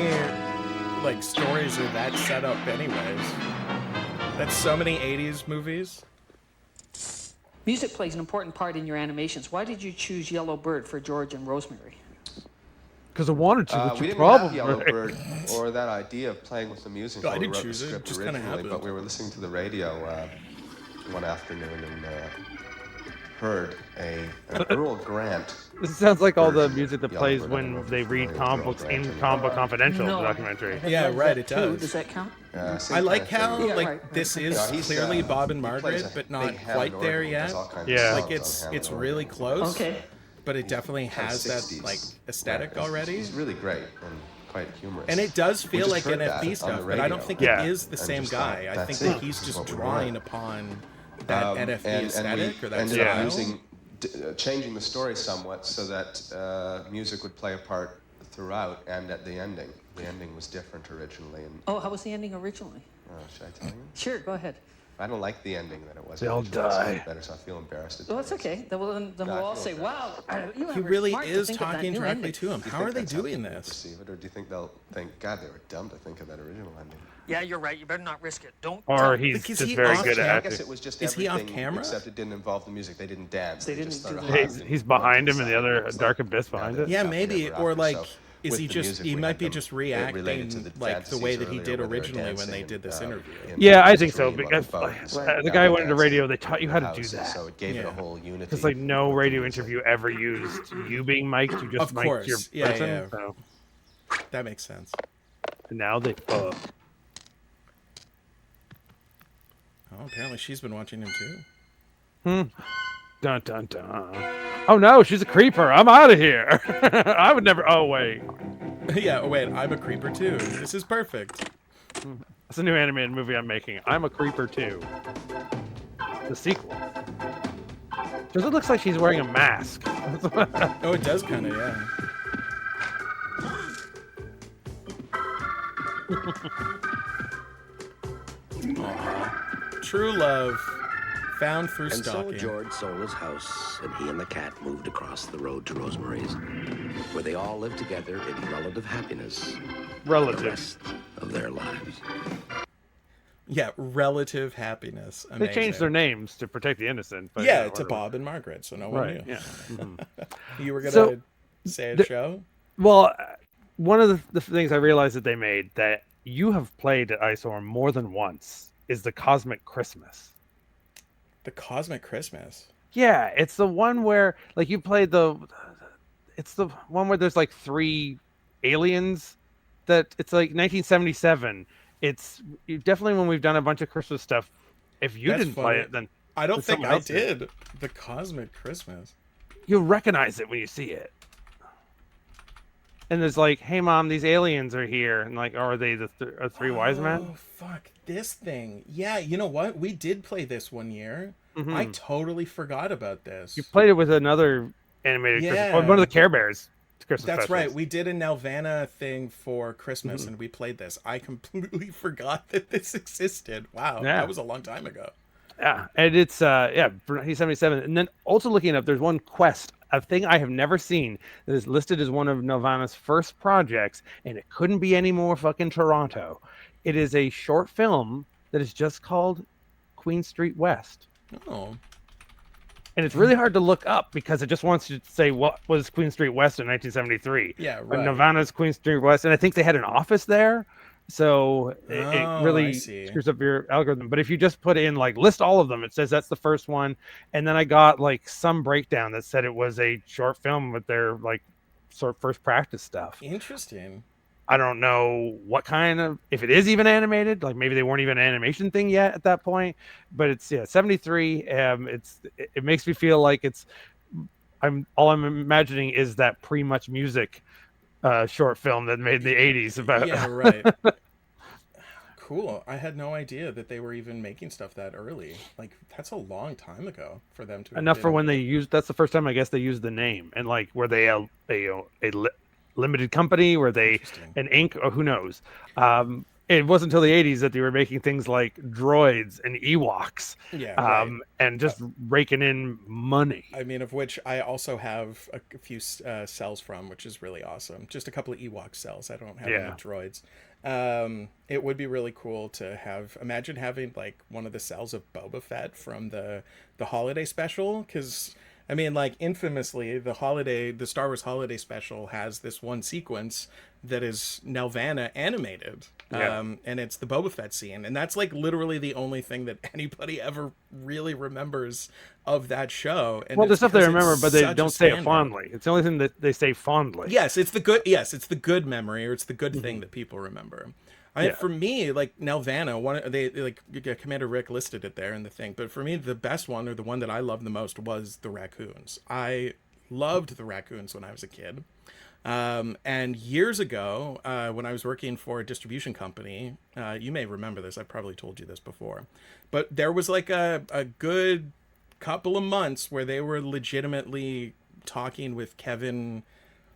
[SPEAKER 2] like stories are that set up, anyways? That's so many '80s movies.
[SPEAKER 9] Music plays an important part in your animations. Why did you choose Yellow Bird for George and Rosemary?
[SPEAKER 1] Because I wanted to. What's
[SPEAKER 6] we
[SPEAKER 1] your
[SPEAKER 6] didn't
[SPEAKER 1] problem?
[SPEAKER 6] have Yellow
[SPEAKER 1] Rick?
[SPEAKER 6] Bird or that idea of playing with the music
[SPEAKER 2] No, I
[SPEAKER 6] when we
[SPEAKER 2] didn't
[SPEAKER 6] wrote
[SPEAKER 2] choose
[SPEAKER 6] the
[SPEAKER 2] it.
[SPEAKER 6] script
[SPEAKER 2] Just kinda
[SPEAKER 6] originally, but
[SPEAKER 2] happened.
[SPEAKER 6] we were listening to the radio one afternoon and heard an Earl Grant.
[SPEAKER 1] This sounds like all the
[SPEAKER 6] version
[SPEAKER 1] music that
[SPEAKER 6] of Yellow
[SPEAKER 1] plays
[SPEAKER 6] Bird. I don't know
[SPEAKER 1] when
[SPEAKER 6] if
[SPEAKER 1] they
[SPEAKER 6] you're
[SPEAKER 1] read
[SPEAKER 6] familiar
[SPEAKER 1] comic
[SPEAKER 6] with
[SPEAKER 1] books
[SPEAKER 6] Earl
[SPEAKER 1] in
[SPEAKER 6] Grant.
[SPEAKER 1] Comic Book Confidential,
[SPEAKER 9] No.
[SPEAKER 1] the documentary.
[SPEAKER 2] Yeah, right. It
[SPEAKER 9] Two,
[SPEAKER 2] does.
[SPEAKER 9] does that count?
[SPEAKER 6] Same
[SPEAKER 2] I like
[SPEAKER 6] kind of
[SPEAKER 2] how
[SPEAKER 6] thing.
[SPEAKER 9] Yeah,
[SPEAKER 2] like
[SPEAKER 9] right.
[SPEAKER 2] this is
[SPEAKER 6] Yeah, he's,
[SPEAKER 2] clearly Bob and
[SPEAKER 6] he plays
[SPEAKER 2] Margaret,
[SPEAKER 6] a
[SPEAKER 2] but
[SPEAKER 6] big
[SPEAKER 2] not
[SPEAKER 6] Hammond
[SPEAKER 2] quite there
[SPEAKER 6] organ. He
[SPEAKER 2] yet.
[SPEAKER 6] does all kinds of
[SPEAKER 1] Yeah.
[SPEAKER 6] songs
[SPEAKER 2] Like
[SPEAKER 6] on
[SPEAKER 2] it's
[SPEAKER 6] Hammond
[SPEAKER 2] really
[SPEAKER 6] organ.
[SPEAKER 2] close.
[SPEAKER 9] Okay.
[SPEAKER 2] But it definitely
[SPEAKER 6] Kind of
[SPEAKER 2] has that
[SPEAKER 6] 60s.
[SPEAKER 2] like aesthetic
[SPEAKER 6] Yeah,
[SPEAKER 2] already.
[SPEAKER 6] He's really great and quite humorous.
[SPEAKER 2] And it does
[SPEAKER 6] We
[SPEAKER 2] feel
[SPEAKER 6] just
[SPEAKER 2] like
[SPEAKER 6] heard that
[SPEAKER 2] NFB
[SPEAKER 6] on
[SPEAKER 2] stuff,
[SPEAKER 6] the
[SPEAKER 2] but I don't
[SPEAKER 6] radio.
[SPEAKER 2] think
[SPEAKER 1] Yeah.
[SPEAKER 2] it is the
[SPEAKER 6] And
[SPEAKER 2] same
[SPEAKER 6] just
[SPEAKER 2] guy.
[SPEAKER 6] thought,
[SPEAKER 2] I think
[SPEAKER 6] that's
[SPEAKER 2] that
[SPEAKER 6] it.
[SPEAKER 2] he's
[SPEAKER 6] This is
[SPEAKER 2] just
[SPEAKER 6] what we
[SPEAKER 2] drawing
[SPEAKER 6] want.
[SPEAKER 2] upon that NFB aesthetic
[SPEAKER 6] we
[SPEAKER 2] or that
[SPEAKER 6] ended
[SPEAKER 2] style.
[SPEAKER 6] up using, changing the story somewhat so that music would play a part throughout and at the ending. The ending was different originally. And
[SPEAKER 9] Oh, how was the ending originally?
[SPEAKER 6] should I tell you?
[SPEAKER 9] Sure, go ahead.
[SPEAKER 6] I don't like the ending that it was.
[SPEAKER 1] They all
[SPEAKER 6] originally. It's
[SPEAKER 1] die.
[SPEAKER 6] better, so I feel embarrassed. to
[SPEAKER 9] Well,
[SPEAKER 6] tell
[SPEAKER 9] that's
[SPEAKER 6] you.
[SPEAKER 9] okay. Then we'll
[SPEAKER 6] I
[SPEAKER 9] all
[SPEAKER 6] feel
[SPEAKER 9] say,
[SPEAKER 6] bad.
[SPEAKER 9] wow, you
[SPEAKER 2] He
[SPEAKER 9] were
[SPEAKER 2] really
[SPEAKER 9] smart to
[SPEAKER 2] is
[SPEAKER 9] think of that
[SPEAKER 2] talking
[SPEAKER 9] new
[SPEAKER 2] directly
[SPEAKER 9] ending.
[SPEAKER 2] to him.
[SPEAKER 6] Do you
[SPEAKER 2] How
[SPEAKER 6] think
[SPEAKER 2] are they
[SPEAKER 6] that's
[SPEAKER 2] doing
[SPEAKER 6] people
[SPEAKER 2] this?
[SPEAKER 6] perceive it, or do you think they'll think, God, they were dumb to think of that original ending?
[SPEAKER 9] Yeah, you're right. You better not risk it. Don't.
[SPEAKER 1] Or
[SPEAKER 9] tell-
[SPEAKER 1] he's
[SPEAKER 2] Like, is
[SPEAKER 1] just
[SPEAKER 2] he
[SPEAKER 1] very
[SPEAKER 2] off
[SPEAKER 1] good
[SPEAKER 2] camera?
[SPEAKER 1] at
[SPEAKER 6] I
[SPEAKER 1] acting.
[SPEAKER 6] guess it was just
[SPEAKER 2] Is he off
[SPEAKER 6] everything
[SPEAKER 2] camera?
[SPEAKER 6] except it didn't involve the music. They didn't dance.
[SPEAKER 9] They
[SPEAKER 6] just
[SPEAKER 9] didn't
[SPEAKER 6] sort
[SPEAKER 9] do
[SPEAKER 6] of
[SPEAKER 9] that.
[SPEAKER 6] hugged
[SPEAKER 1] He's
[SPEAKER 6] and
[SPEAKER 1] behind
[SPEAKER 6] went
[SPEAKER 1] him in the
[SPEAKER 6] to
[SPEAKER 1] other
[SPEAKER 6] side.
[SPEAKER 1] dark abyss behind it.
[SPEAKER 2] Yeah,
[SPEAKER 6] happened
[SPEAKER 2] maybe,
[SPEAKER 6] ever
[SPEAKER 2] or
[SPEAKER 6] after.
[SPEAKER 2] like,
[SPEAKER 6] So
[SPEAKER 2] is
[SPEAKER 6] with
[SPEAKER 2] he
[SPEAKER 6] the
[SPEAKER 2] just
[SPEAKER 6] music,
[SPEAKER 2] he
[SPEAKER 6] we
[SPEAKER 2] might
[SPEAKER 6] had
[SPEAKER 2] be
[SPEAKER 6] them-
[SPEAKER 2] just
[SPEAKER 6] it related
[SPEAKER 2] reacting
[SPEAKER 6] to the
[SPEAKER 2] like the way that he
[SPEAKER 6] fantasies
[SPEAKER 2] did
[SPEAKER 6] earlier, where they were
[SPEAKER 2] originally when they
[SPEAKER 6] dancing,
[SPEAKER 2] did this interview.
[SPEAKER 6] in
[SPEAKER 1] Yeah, I
[SPEAKER 6] the
[SPEAKER 1] think so.
[SPEAKER 6] stream
[SPEAKER 1] Because
[SPEAKER 6] on the boat and stuff.
[SPEAKER 1] the
[SPEAKER 6] That
[SPEAKER 1] guy
[SPEAKER 6] was
[SPEAKER 1] went into
[SPEAKER 6] dancing
[SPEAKER 1] radio. They taught you how to do
[SPEAKER 6] houses,
[SPEAKER 1] that.
[SPEAKER 6] So it gave it
[SPEAKER 2] Yeah.
[SPEAKER 6] a whole unity.
[SPEAKER 1] Because like no
[SPEAKER 6] with the
[SPEAKER 1] radio
[SPEAKER 6] music.
[SPEAKER 1] interview ever used you being mic'd. You just
[SPEAKER 2] Of
[SPEAKER 1] mic'd your
[SPEAKER 2] course. Yeah,
[SPEAKER 1] person.
[SPEAKER 2] yeah.
[SPEAKER 1] So
[SPEAKER 2] That makes sense.
[SPEAKER 1] and now they fuck.
[SPEAKER 2] Oh, apparently she's been watching him too.
[SPEAKER 1] Dun dun dun. Oh no, she's a creeper. I'm out of here. I would never. Oh wait,
[SPEAKER 2] Yeah, oh wait, I'm a creeper too. This is perfect.
[SPEAKER 1] it's a new animated movie I'm making. I'm a creeper too. The sequel. Because it looks like she's wearing a mask.
[SPEAKER 2] Oh, it does kind of, yeah. Aww. True love found through
[SPEAKER 10] And
[SPEAKER 2] stalking.
[SPEAKER 10] so George sold his house, and he and the cat moved across the road to Rosemary's, where they all lived together in relative happiness for the rest of their lives.
[SPEAKER 2] Yeah, relative happiness. Amazing.
[SPEAKER 1] They changed their names to protect the innocent. But,
[SPEAKER 2] yeah,
[SPEAKER 1] you know,
[SPEAKER 2] to Bob and Margaret, so no one
[SPEAKER 1] right,
[SPEAKER 2] knew.
[SPEAKER 1] Yeah.
[SPEAKER 2] You were gonna
[SPEAKER 1] So,
[SPEAKER 2] say a show?
[SPEAKER 1] Well, one of the things I realized that they made that you have played at ISOR more than once is the Cosmic Christmas.
[SPEAKER 2] The Cosmic Christmas.
[SPEAKER 1] Yeah, it's the one where like you played the. It's the one where there's like 3 aliens. That it's like 1977. It's definitely when we've done a bunch of Christmas stuff. If you
[SPEAKER 2] That's
[SPEAKER 1] didn't
[SPEAKER 2] funny.
[SPEAKER 1] play it, then
[SPEAKER 2] I don't think
[SPEAKER 1] someone
[SPEAKER 2] I
[SPEAKER 1] else
[SPEAKER 2] did. The Cosmic Christmas.
[SPEAKER 1] You'll recognize it when you see it. And there's like, hey mom, these aliens are here, and like, are they the 3 wise men?
[SPEAKER 2] Oh fuck, this thing. Yeah, you know what? We did play this one year. I totally forgot about this.
[SPEAKER 1] You played it with another animated Christmas, one of the Care Bears Christmas
[SPEAKER 2] That's
[SPEAKER 1] specials.
[SPEAKER 2] right. We did a Nelvana thing for Christmas, and we played this. I completely forgot that this existed. Wow, that was a long time ago.
[SPEAKER 1] Yeah, and it's 1977. And then also looking up, there's one quest, a thing I have never seen that is listed as one of Nelvana's first projects, and it couldn't be any more fucking Toronto. It is a short film that is just called Queen Street West.
[SPEAKER 2] Oh.
[SPEAKER 1] And it's really hard to look up because it just wants you to say what was Queen Street West in 1973.
[SPEAKER 2] Yeah, right.
[SPEAKER 1] But Nelvana's Queen Street West, and I think they had an office there, so it really screws up your algorithm. But if you just put in like list all of them, it says that's the first one. And then I got like some breakdown that said it was a short film with their like sort of first practice stuff.
[SPEAKER 2] Interesting.
[SPEAKER 1] I don't know what kind of, if it is even animated, like maybe they weren't even an animation thing yet at that point, but it's 73. It makes me feel like I'm imagining is that pre-much music short film that made in the 80s about.
[SPEAKER 2] Yeah, right. Cool. I had no idea that they were even making stuff that early. Like that's a long time ago for them to
[SPEAKER 1] Enough for when they used, that's the first time I guess they used the name, and like were they a limited company, were they an Inc, or who knows. It wasn't until the 80s that they were making things like droids and Ewoks, and just raking in money.
[SPEAKER 2] I mean, of which I also have a few cells from, which is really awesome. Just a couple of Ewok cells. I don't have any droids. It would be really cool to have, imagine having like one of the cells of Boba Fett from the holiday special, because I mean, like infamously, the Star Wars holiday special has this one sequence that is Nelvana animated, and it's the Boba Fett scene, and that's like literally the only thing that anybody ever really remembers of that show. And
[SPEAKER 1] well, the stuff they remember, but they don't say it
[SPEAKER 2] standout.
[SPEAKER 1] fondly. It's the only thing that they say fondly.
[SPEAKER 2] Yes, it's the good memory, or it's the good thing that people remember. For me, like Nelvana, they like Commander Rick listed it there in the thing, but for me, the best one, or the one that I loved the most, was the raccoons. I loved the raccoons when I was a kid. And years ago, when I was working for a distribution company, you may remember this, I've probably told you this before, but there was like a good couple of months where they were legitimately talking with Kevin,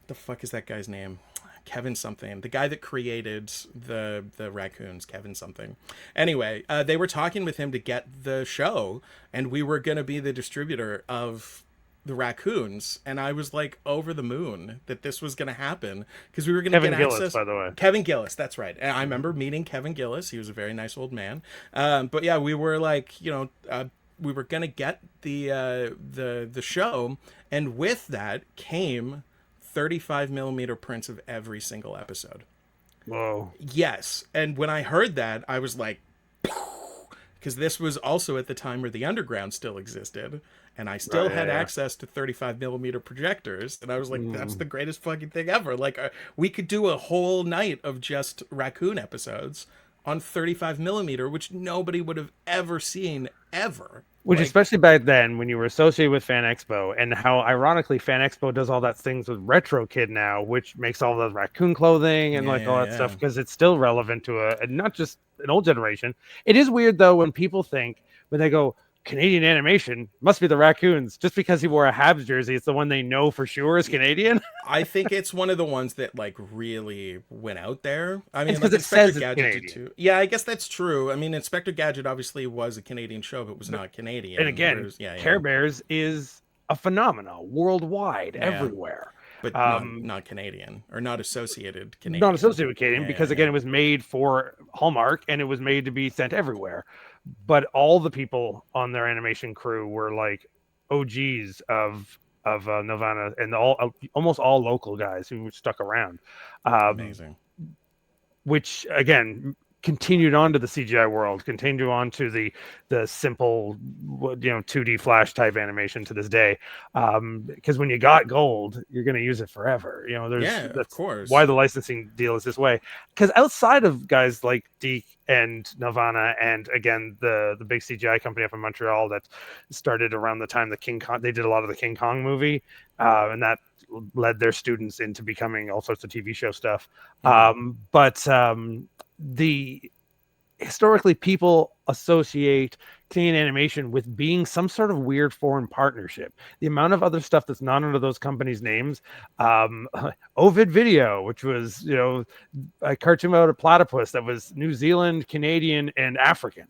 [SPEAKER 2] the fuck is that guy's name? Kevin something, the guy that created the raccoons, Kevin something. Anyway, they were talking with him to get the show, and we were going to be the distributor of the raccoons, and I was like over the moon that this was going to happen, because we were going to get
[SPEAKER 1] Gillis,
[SPEAKER 2] access.
[SPEAKER 1] by the way.
[SPEAKER 2] Kevin Gillis, that's right. And I remember meeting Kevin Gillis. He was a very nice old man. But yeah, we were like, we were going to get the show, and with that came 35 millimeter prints of every single episode.
[SPEAKER 1] Whoa.
[SPEAKER 2] Yes. And when I heard that, I was like, because this was also at the time where the underground still existed, and I still had access to 35 millimeter projectors, and I was like, that's the greatest fucking thing ever. Like, we could do a whole night of just raccoon episodes on 35 millimeter, which nobody would have ever seen ever.
[SPEAKER 1] Which, especially back then, when you were associated with Fan Expo, and how ironically Fan Expo does all that things with Retro Kid now, which makes all the raccoon clothing and all that stuff, because it's still relevant to not just an old generation. It is weird though when people think, when they go, Canadian animation must be the raccoons. Just because he wore a Habs jersey, it's the one they know for sure is Canadian.
[SPEAKER 2] I think it's one of the ones that like really went out there. I mean,
[SPEAKER 1] It's 'cause
[SPEAKER 2] like
[SPEAKER 1] it
[SPEAKER 2] Inspector
[SPEAKER 1] says it's
[SPEAKER 2] Gadget did
[SPEAKER 1] Canadian.
[SPEAKER 2] too. Yeah, I guess that's true. I mean, Inspector Gadget obviously was a Canadian show, but was not Canadian.
[SPEAKER 1] And again,
[SPEAKER 2] whereas,
[SPEAKER 1] Care Bears is a phenomenon worldwide, everywhere.
[SPEAKER 2] But not Canadian or not associated Canadian.
[SPEAKER 1] Not associated with Canadian
[SPEAKER 2] Yeah,
[SPEAKER 1] because,
[SPEAKER 2] yeah,
[SPEAKER 1] again,
[SPEAKER 2] yeah.
[SPEAKER 1] it was made for Hallmark and it was made to be sent everywhere. But all the people on their animation crew were like OGs of Nelvana, and almost all local guys who stuck around.
[SPEAKER 2] Amazing.
[SPEAKER 1] Which again continued on to the CGI world, continued on to the simple 2D Flash type animation to this day. Because when you got gold, you're going to use it forever.
[SPEAKER 2] Of course.
[SPEAKER 1] Why the licensing deal is this way. Because outside of guys like Deke and Nelvana, and again the big CGI company up in Montreal that started around the time the King Kong, they did a lot of the King Kong movie, and that led their students into becoming all sorts of TV show stuff. But the historically people associate Canadian animation with being some sort of weird foreign partnership. The amount of other stuff that's not under those companies' names, Ovid Video, which was a cartoon about a platypus that was New Zealand, Canadian, and African,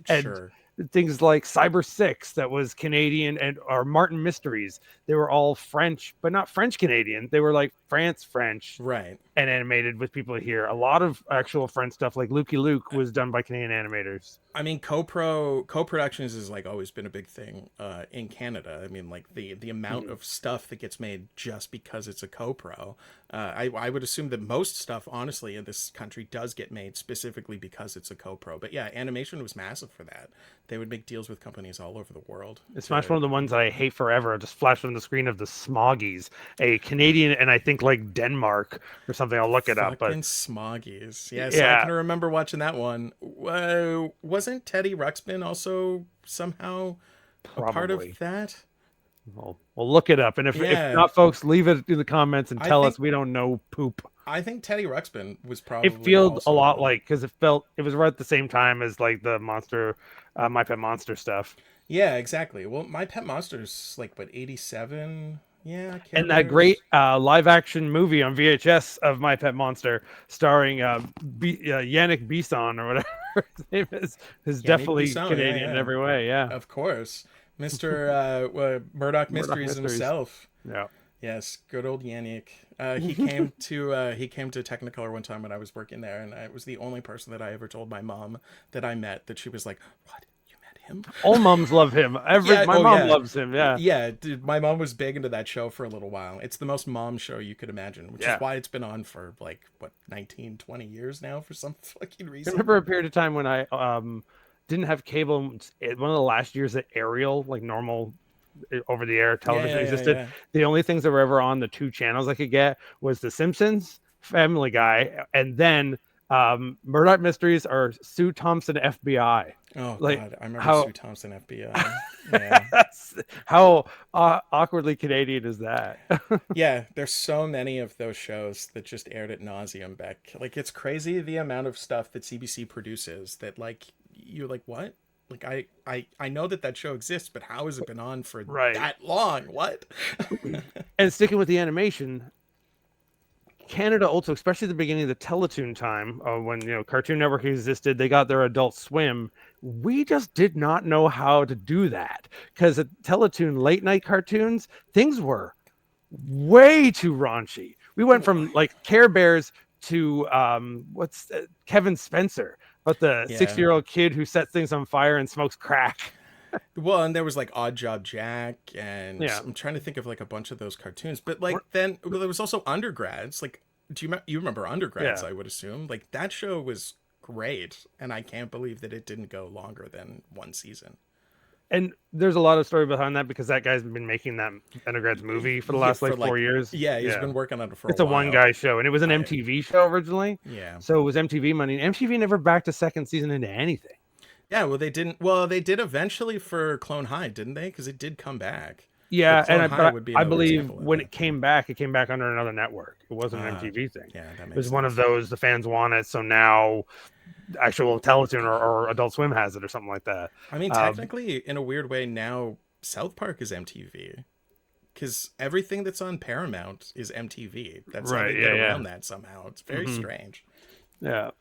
[SPEAKER 2] Sure.
[SPEAKER 1] things like Cyber 6 that was Canadian, or Martin Mysteries. They were all French, but not French Canadian. They were like French,
[SPEAKER 2] right,
[SPEAKER 1] and animated with people here. A lot of actual French stuff, like Lukey Luke, was done by Canadian animators.
[SPEAKER 2] I mean, co-productions has like always been a big thing in Canada. I mean, like the amount of stuff that gets made just because it's a co-pro. I would assume that most stuff, honestly, in this country does get made specifically because it's a co-pro. But yeah, animation was massive for that. They would make deals with companies all over the world.
[SPEAKER 1] It's one of the ones that I hate forever. Just flashed on the screen of the Smoggies, a Canadian, and I think like Denmark or something. I'll look it up. But
[SPEAKER 2] Smoggies, yes, yeah. I can remember watching that one. Wasn't Teddy Ruxpin also somehow a part of that?
[SPEAKER 1] We'll look it up, and if not, folks, leave it in the comments and tell us we don't know poop.
[SPEAKER 2] I think Teddy Ruxpin was probably.
[SPEAKER 1] It feels a lot like, because it was right at the same time as like the monster, My Pet Monster stuff.
[SPEAKER 2] Yeah, exactly. Well, My Pet Monster's like what, 87? Yeah,
[SPEAKER 1] and that great live action movie on VHS of My Pet Monster, starring Yannick Bisson or whatever his name is definitely
[SPEAKER 2] Bisson,
[SPEAKER 1] Canadian in every way. Yeah,
[SPEAKER 2] of course, Mr. Murdoch Mysteries himself.
[SPEAKER 1] Yeah.
[SPEAKER 2] Yes, good old Yannick. He came to Technicolor one time when I was working there, and I was the only person that I ever told my mom that I met that she was like, "What? You met him?"
[SPEAKER 1] All moms love him. My mom loves him. Yeah,
[SPEAKER 2] yeah. Dude, my mom was big into that show for a little while. It's the most mom show you could imagine, which is why it's been on for like what 19, 20 years now for some fucking reason.
[SPEAKER 1] I remember a period of time when I didn't have cable. One of the last years that Ariel, like normal over the air television, existed. Yeah. The only things that were ever on the two channels I could get was The Simpsons, Family Guy, and then Murdoch Mysteries or Sue Thompson FBI.
[SPEAKER 2] Oh, like, God, I remember Sue Thompson FBI. Yeah.
[SPEAKER 1] How awkwardly Canadian is that?
[SPEAKER 2] Yeah, there's so many of those shows that just aired at nauseum back. Like, it's crazy the amount of stuff that CBC produces that, like, you're like, what? Like, I know that show exists, but how has it been on for that long? What?
[SPEAKER 1] And sticking with the animation, Canada also, especially at the beginning of the Teletoon time, when Cartoon Network existed, they got their Adult Swim. We just did not know how to do that, because at Teletoon late night cartoons, things were way too raunchy. We went from like Care Bears to Kevin Spencer, but the 60-year-old kid who sets things on fire and smokes crack.
[SPEAKER 2] Well, and there was like Odd Job Jack, and I'm trying to think of like a bunch of those cartoons. But like then there was also Undergrads. Like, you remember Undergrads? Yeah. I would assume like that show was great, and I can't believe that it didn't go longer than one season.
[SPEAKER 1] And there's a lot of story behind that, because that guy's been making that Undergrads movie for the last 4 years.
[SPEAKER 2] Yeah, he's been working on it for a while.
[SPEAKER 1] It's a one-guy show, and it was an MTV show originally.
[SPEAKER 2] Yeah.
[SPEAKER 1] So it was MTV money, and MTV never backed a second season into anything.
[SPEAKER 2] Yeah, well, they did eventually for Clone High, didn't they? Because it did come back.
[SPEAKER 1] Yeah,
[SPEAKER 2] Clone
[SPEAKER 1] and
[SPEAKER 2] High would be
[SPEAKER 1] I
[SPEAKER 2] another
[SPEAKER 1] believe
[SPEAKER 2] example of
[SPEAKER 1] when
[SPEAKER 2] that.
[SPEAKER 1] it came back under another network. It wasn't an MTV thing.
[SPEAKER 2] Yeah, that
[SPEAKER 1] It
[SPEAKER 2] makes
[SPEAKER 1] was one of
[SPEAKER 2] sense.
[SPEAKER 1] those the fans want it, so now actual Teletoon or Adult Swim has it or something like that.
[SPEAKER 2] I mean, technically, in a weird way, now South Park is MTV. Because everything that's on Paramount is MTV. That's how they get around that somehow. It's very strange.
[SPEAKER 1] Yeah.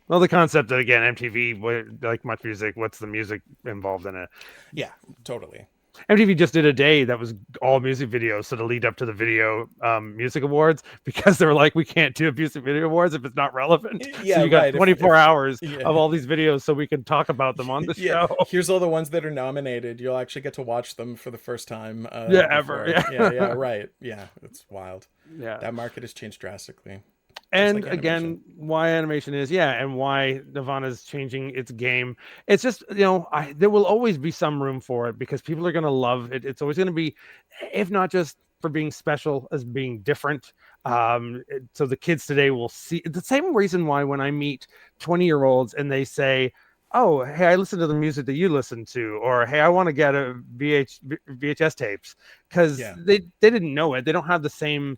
[SPEAKER 1] Well, the concept that, again, MTV, like Much Music, what's the music involved in it?
[SPEAKER 2] Yeah, totally.
[SPEAKER 1] MTV just did a day that was all music videos, so to lead up to the Video Music Awards, because they were like, we can't do music video awards if it's not relevant.
[SPEAKER 2] Yeah,
[SPEAKER 1] so you got
[SPEAKER 2] right.
[SPEAKER 1] 24 hours
[SPEAKER 2] yeah.
[SPEAKER 1] of all these videos so we can talk about them on the show.
[SPEAKER 2] Here's all the ones that are nominated. You'll actually get to watch them for the first time.
[SPEAKER 1] Ever.
[SPEAKER 2] Yeah, right. Yeah, it's wild.
[SPEAKER 1] Yeah.
[SPEAKER 2] That market has changed drastically.
[SPEAKER 1] And like again, why animation is, and why Nelvana's changing its game. It's just, there will always be some room for it because people are going to love it. It's always going to be, if not just for being special, as being different. So the kids today will see the same reason why when I meet 20-year-olds and they say, oh, hey, I listen to the music that you listen to, or hey, I want to get a VHS tapes, because they didn't know it. They don't have the same.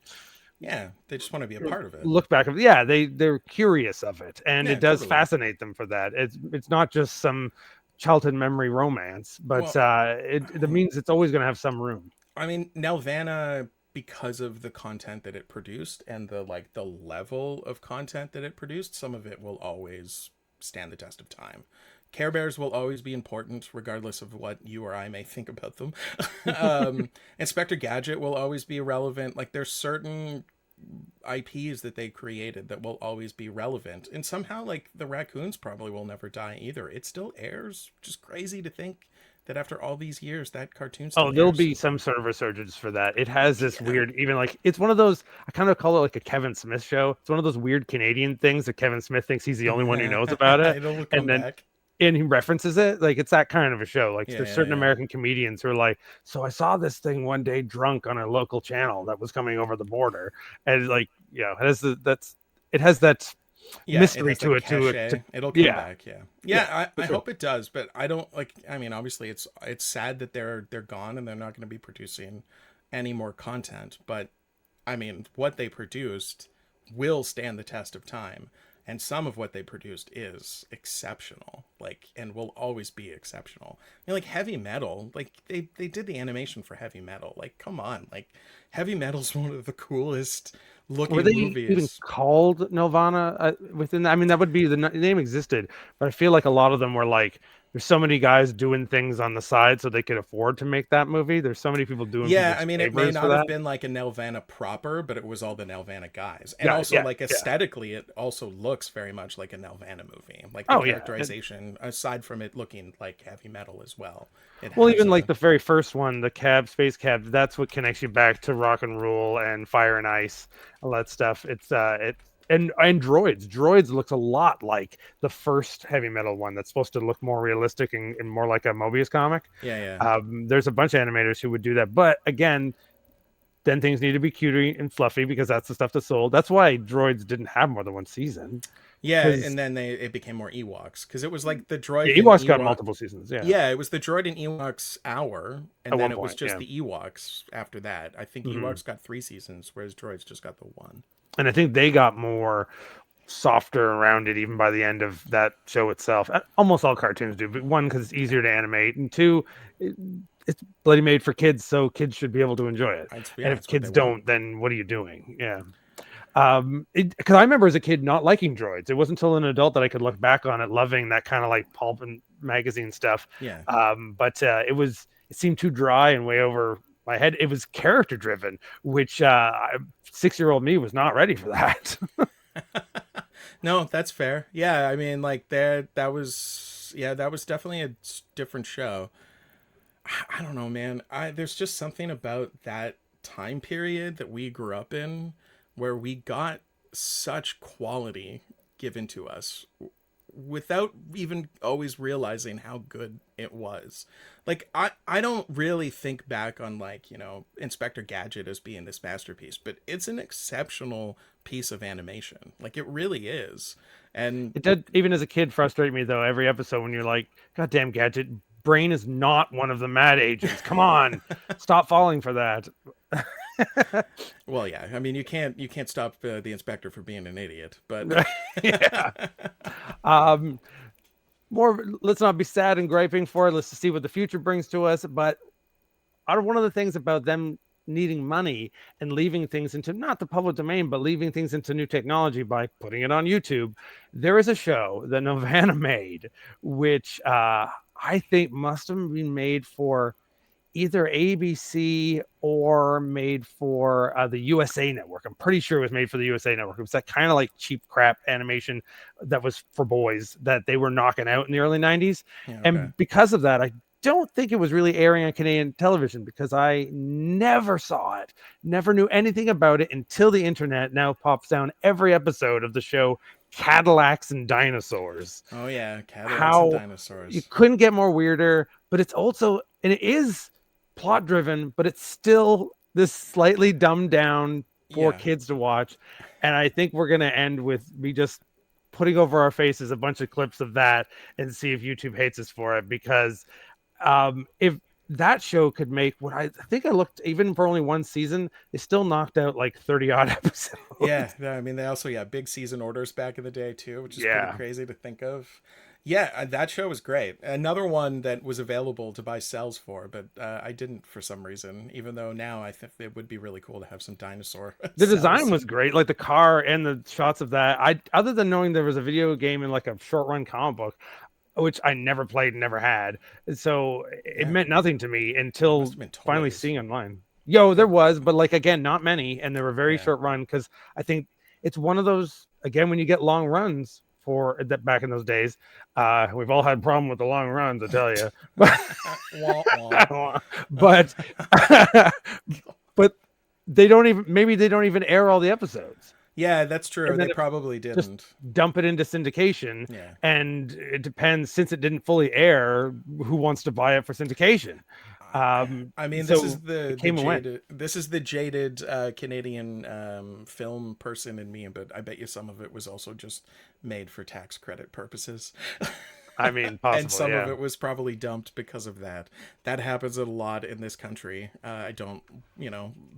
[SPEAKER 2] Yeah, they just want to be a part of it.
[SPEAKER 1] Look back, they're curious of it, and it does fascinate them for that. It's not just some childhood memory romance, but it means it's always going to have some room.
[SPEAKER 2] I mean, Nelvana, because of the content that it produced and the level of content that it produced, some of it will always stand the test of time. Care Bears will always be important, regardless of what you or I may think about them. Inspector Gadget will always be relevant. Like, there's certain IPs that they created that will always be relevant. And somehow, like, the raccoons probably will never die either. It still airs, which is crazy to think that after all these years, that cartoon still
[SPEAKER 1] there'll
[SPEAKER 2] airs.
[SPEAKER 1] be some sort of resurgence for that. It has this weird, even like, it's one of those, I kind of call it like a Kevin Smith show. It's one of those weird Canadian things that Kevin Smith thinks he's the only one who knows about it.
[SPEAKER 2] It'll come back.
[SPEAKER 1] And he references it, like it's that kind of a show. Like there's certain American comedians who are like, so I saw this thing one day drunk on a local channel that was coming over the border, and like, it has that mystery to it.
[SPEAKER 2] It'll come back. I hope it does, but I don't like. I mean, obviously, it's sad that they're gone and they're not going to be producing any more content. But I mean, what they produced will stand the test of time. And some of what they produced is exceptional, and will always be exceptional. I mean, like Heavy Metal, like they did the animation for Heavy Metal. Like, come on, like Heavy Metal's one of the coolest looking
[SPEAKER 1] movies.
[SPEAKER 2] Were they
[SPEAKER 1] even called Nelvana within that? I mean, that would be the name existed, but I feel like a lot of them were like, there's so many guys doing things on the side so they could afford to make that movie. There's so many people doing.
[SPEAKER 2] I mean, it may not have been like a Nelvana proper, but it was all the Nelvana guys, and aesthetically, it also looks very much like a Nelvana movie. Like the characterization, aside from it looking like Heavy Metal as well.
[SPEAKER 1] Even like the very first one, the Space Cab, that's what connects you back to Rock and Roll and Fire and Ice, all that stuff. It's And Droids looks a lot like the first Heavy Metal one that's supposed to look more realistic and more like a Mobius comic. There's a bunch of animators who would do that, but again, then things need to be cutey and fluffy because that's the stuff that sold. That's why Droids didn't have more than one season.
[SPEAKER 2] And then it became more Ewoks because it was like the droid.
[SPEAKER 1] Ewoks got multiple seasons.
[SPEAKER 2] It was the droid and Ewoks hour, and then it was just the Ewoks after that. I think Ewoks got 3 seasons, whereas droids just got the 1.
[SPEAKER 1] And I think they got more softer around it even by the end of that show itself. Almost all cartoons do, but 1, because it's easier to animate, and 2, it's bloody made for kids, so kids should be able to enjoy it. And if kids don't, then what are you doing? Because I remember as a kid not liking droids. It wasn't until an adult that I could look back on it loving that kind of like pulp and magazine stuff. But it seemed too dry and way over my head. It was character driven, which 6-year-old me was not ready for that.
[SPEAKER 2] No, that's fair. I mean, like that was definitely a different show. I don't know, man. There's just something about that time period that we grew up in where we got such quality given to us without even always realizing how good it was. Like, I don't really think back on, like, Inspector Gadget as being this masterpiece, but it's an exceptional piece of animation. Like, it really is. And
[SPEAKER 1] it did, even as a kid, frustrate me though every episode when you're like, goddamn Gadget, Brain is not one of the mad agents. Come on, stop falling for that.
[SPEAKER 2] Well, yeah. I mean, you can't stop the inspector from being an idiot, but
[SPEAKER 1] yeah. Let's not be sad and griping for it. Let's see what the future brings to us. But one of the things about them needing money and leaving things into not the public domain, but leaving things into new technology by putting it on YouTube, there is a show that Nelvana made, which I think must have been made for either ABC or made for the USA Network. I'm pretty sure it was made for the USA Network. It was that kind of like cheap crap animation that was for boys that they were knocking out in the early 90s.
[SPEAKER 2] Yeah, okay.
[SPEAKER 1] And because of that, I don't think it was really airing on Canadian television because I never saw it, never knew anything about it until the internet now pops down every episode of the show Cadillacs and Dinosaurs.
[SPEAKER 2] Oh yeah, Cadillacs and Dinosaurs.
[SPEAKER 1] You couldn't get more weirder, but it's also, and it is plot driven, but it's still this slightly dumbed down for kids to watch. And I think we're going to end with me just putting over our faces a bunch of clips of that and see if YouTube hates us for it, because if that show could make what I think I looked, even for only one season, they still knocked out like 30 odd episodes.
[SPEAKER 2] Yeah. I mean, they also, big season orders back in the day too, which is pretty crazy to think of. Yeah, that show was great. Another one that was available to buy cells for, but I didn't for some reason, even though now I think it would be really cool to have some dinosaur
[SPEAKER 1] The design was great, like the car and the shots of that. Other than knowing there was a video game and like a short run comic book, which I never played and never had. So it meant nothing to me until finally seeing online. There was, but like, again, not many. And they were very short run, because I think it's one of those, again, when you get long runs for that back in those days, we've all had problem with the long runs, I tell you. But they don't even air all the episodes.
[SPEAKER 2] Yeah, that's true. They probably didn't.
[SPEAKER 1] Just dump it into syndication.
[SPEAKER 2] Yeah.
[SPEAKER 1] And it depends, since it didn't fully air, who wants to buy it for syndication.
[SPEAKER 2] I mean, this is the jaded Canadian film person in me, but I bet you some of it was also just made for tax credit purposes.
[SPEAKER 1] I mean, possibly,
[SPEAKER 2] and some of it was probably dumped because of that. That happens a lot in this country. I don't,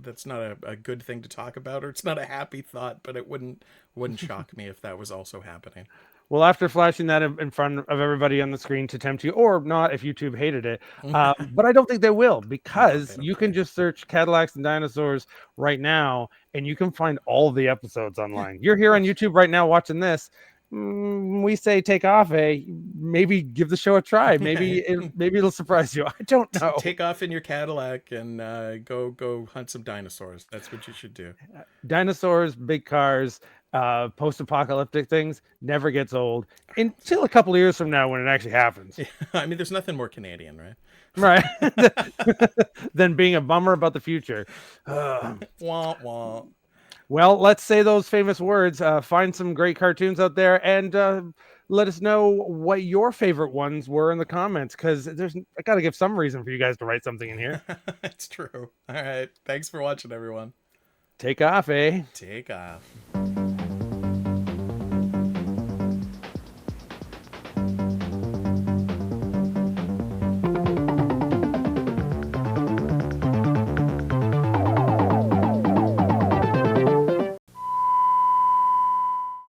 [SPEAKER 2] that's not a good thing to talk about, or it's not a happy thought, but it wouldn't shock me if that was also happening.
[SPEAKER 1] Well, after flashing that in front of everybody on the screen to tempt you, or not if YouTube hated it, but I don't think they will, because you can just search Cadillacs and Dinosaurs right now, and you can find all the episodes online. You're here on YouTube right now watching this. We say take off, maybe give the show a try. Maybe it'll surprise you. I don't know.
[SPEAKER 2] Take off in your Cadillac and go hunt some dinosaurs. That's what you should do.
[SPEAKER 1] Dinosaurs, big cars, post-apocalyptic things never gets old until a couple of years from now when it actually happens.
[SPEAKER 2] I mean, there's nothing more Canadian, right?
[SPEAKER 1] Right. Than being a bummer about the future.
[SPEAKER 2] Wah, wah.
[SPEAKER 1] Well, let's say those famous words. Find some great cartoons out there, and let us know what your favorite ones were in the comments, because I got to give some reason for you guys to write something in here.
[SPEAKER 2] It's true. All right. Thanks for watching, everyone.
[SPEAKER 1] Take off,
[SPEAKER 2] Take off.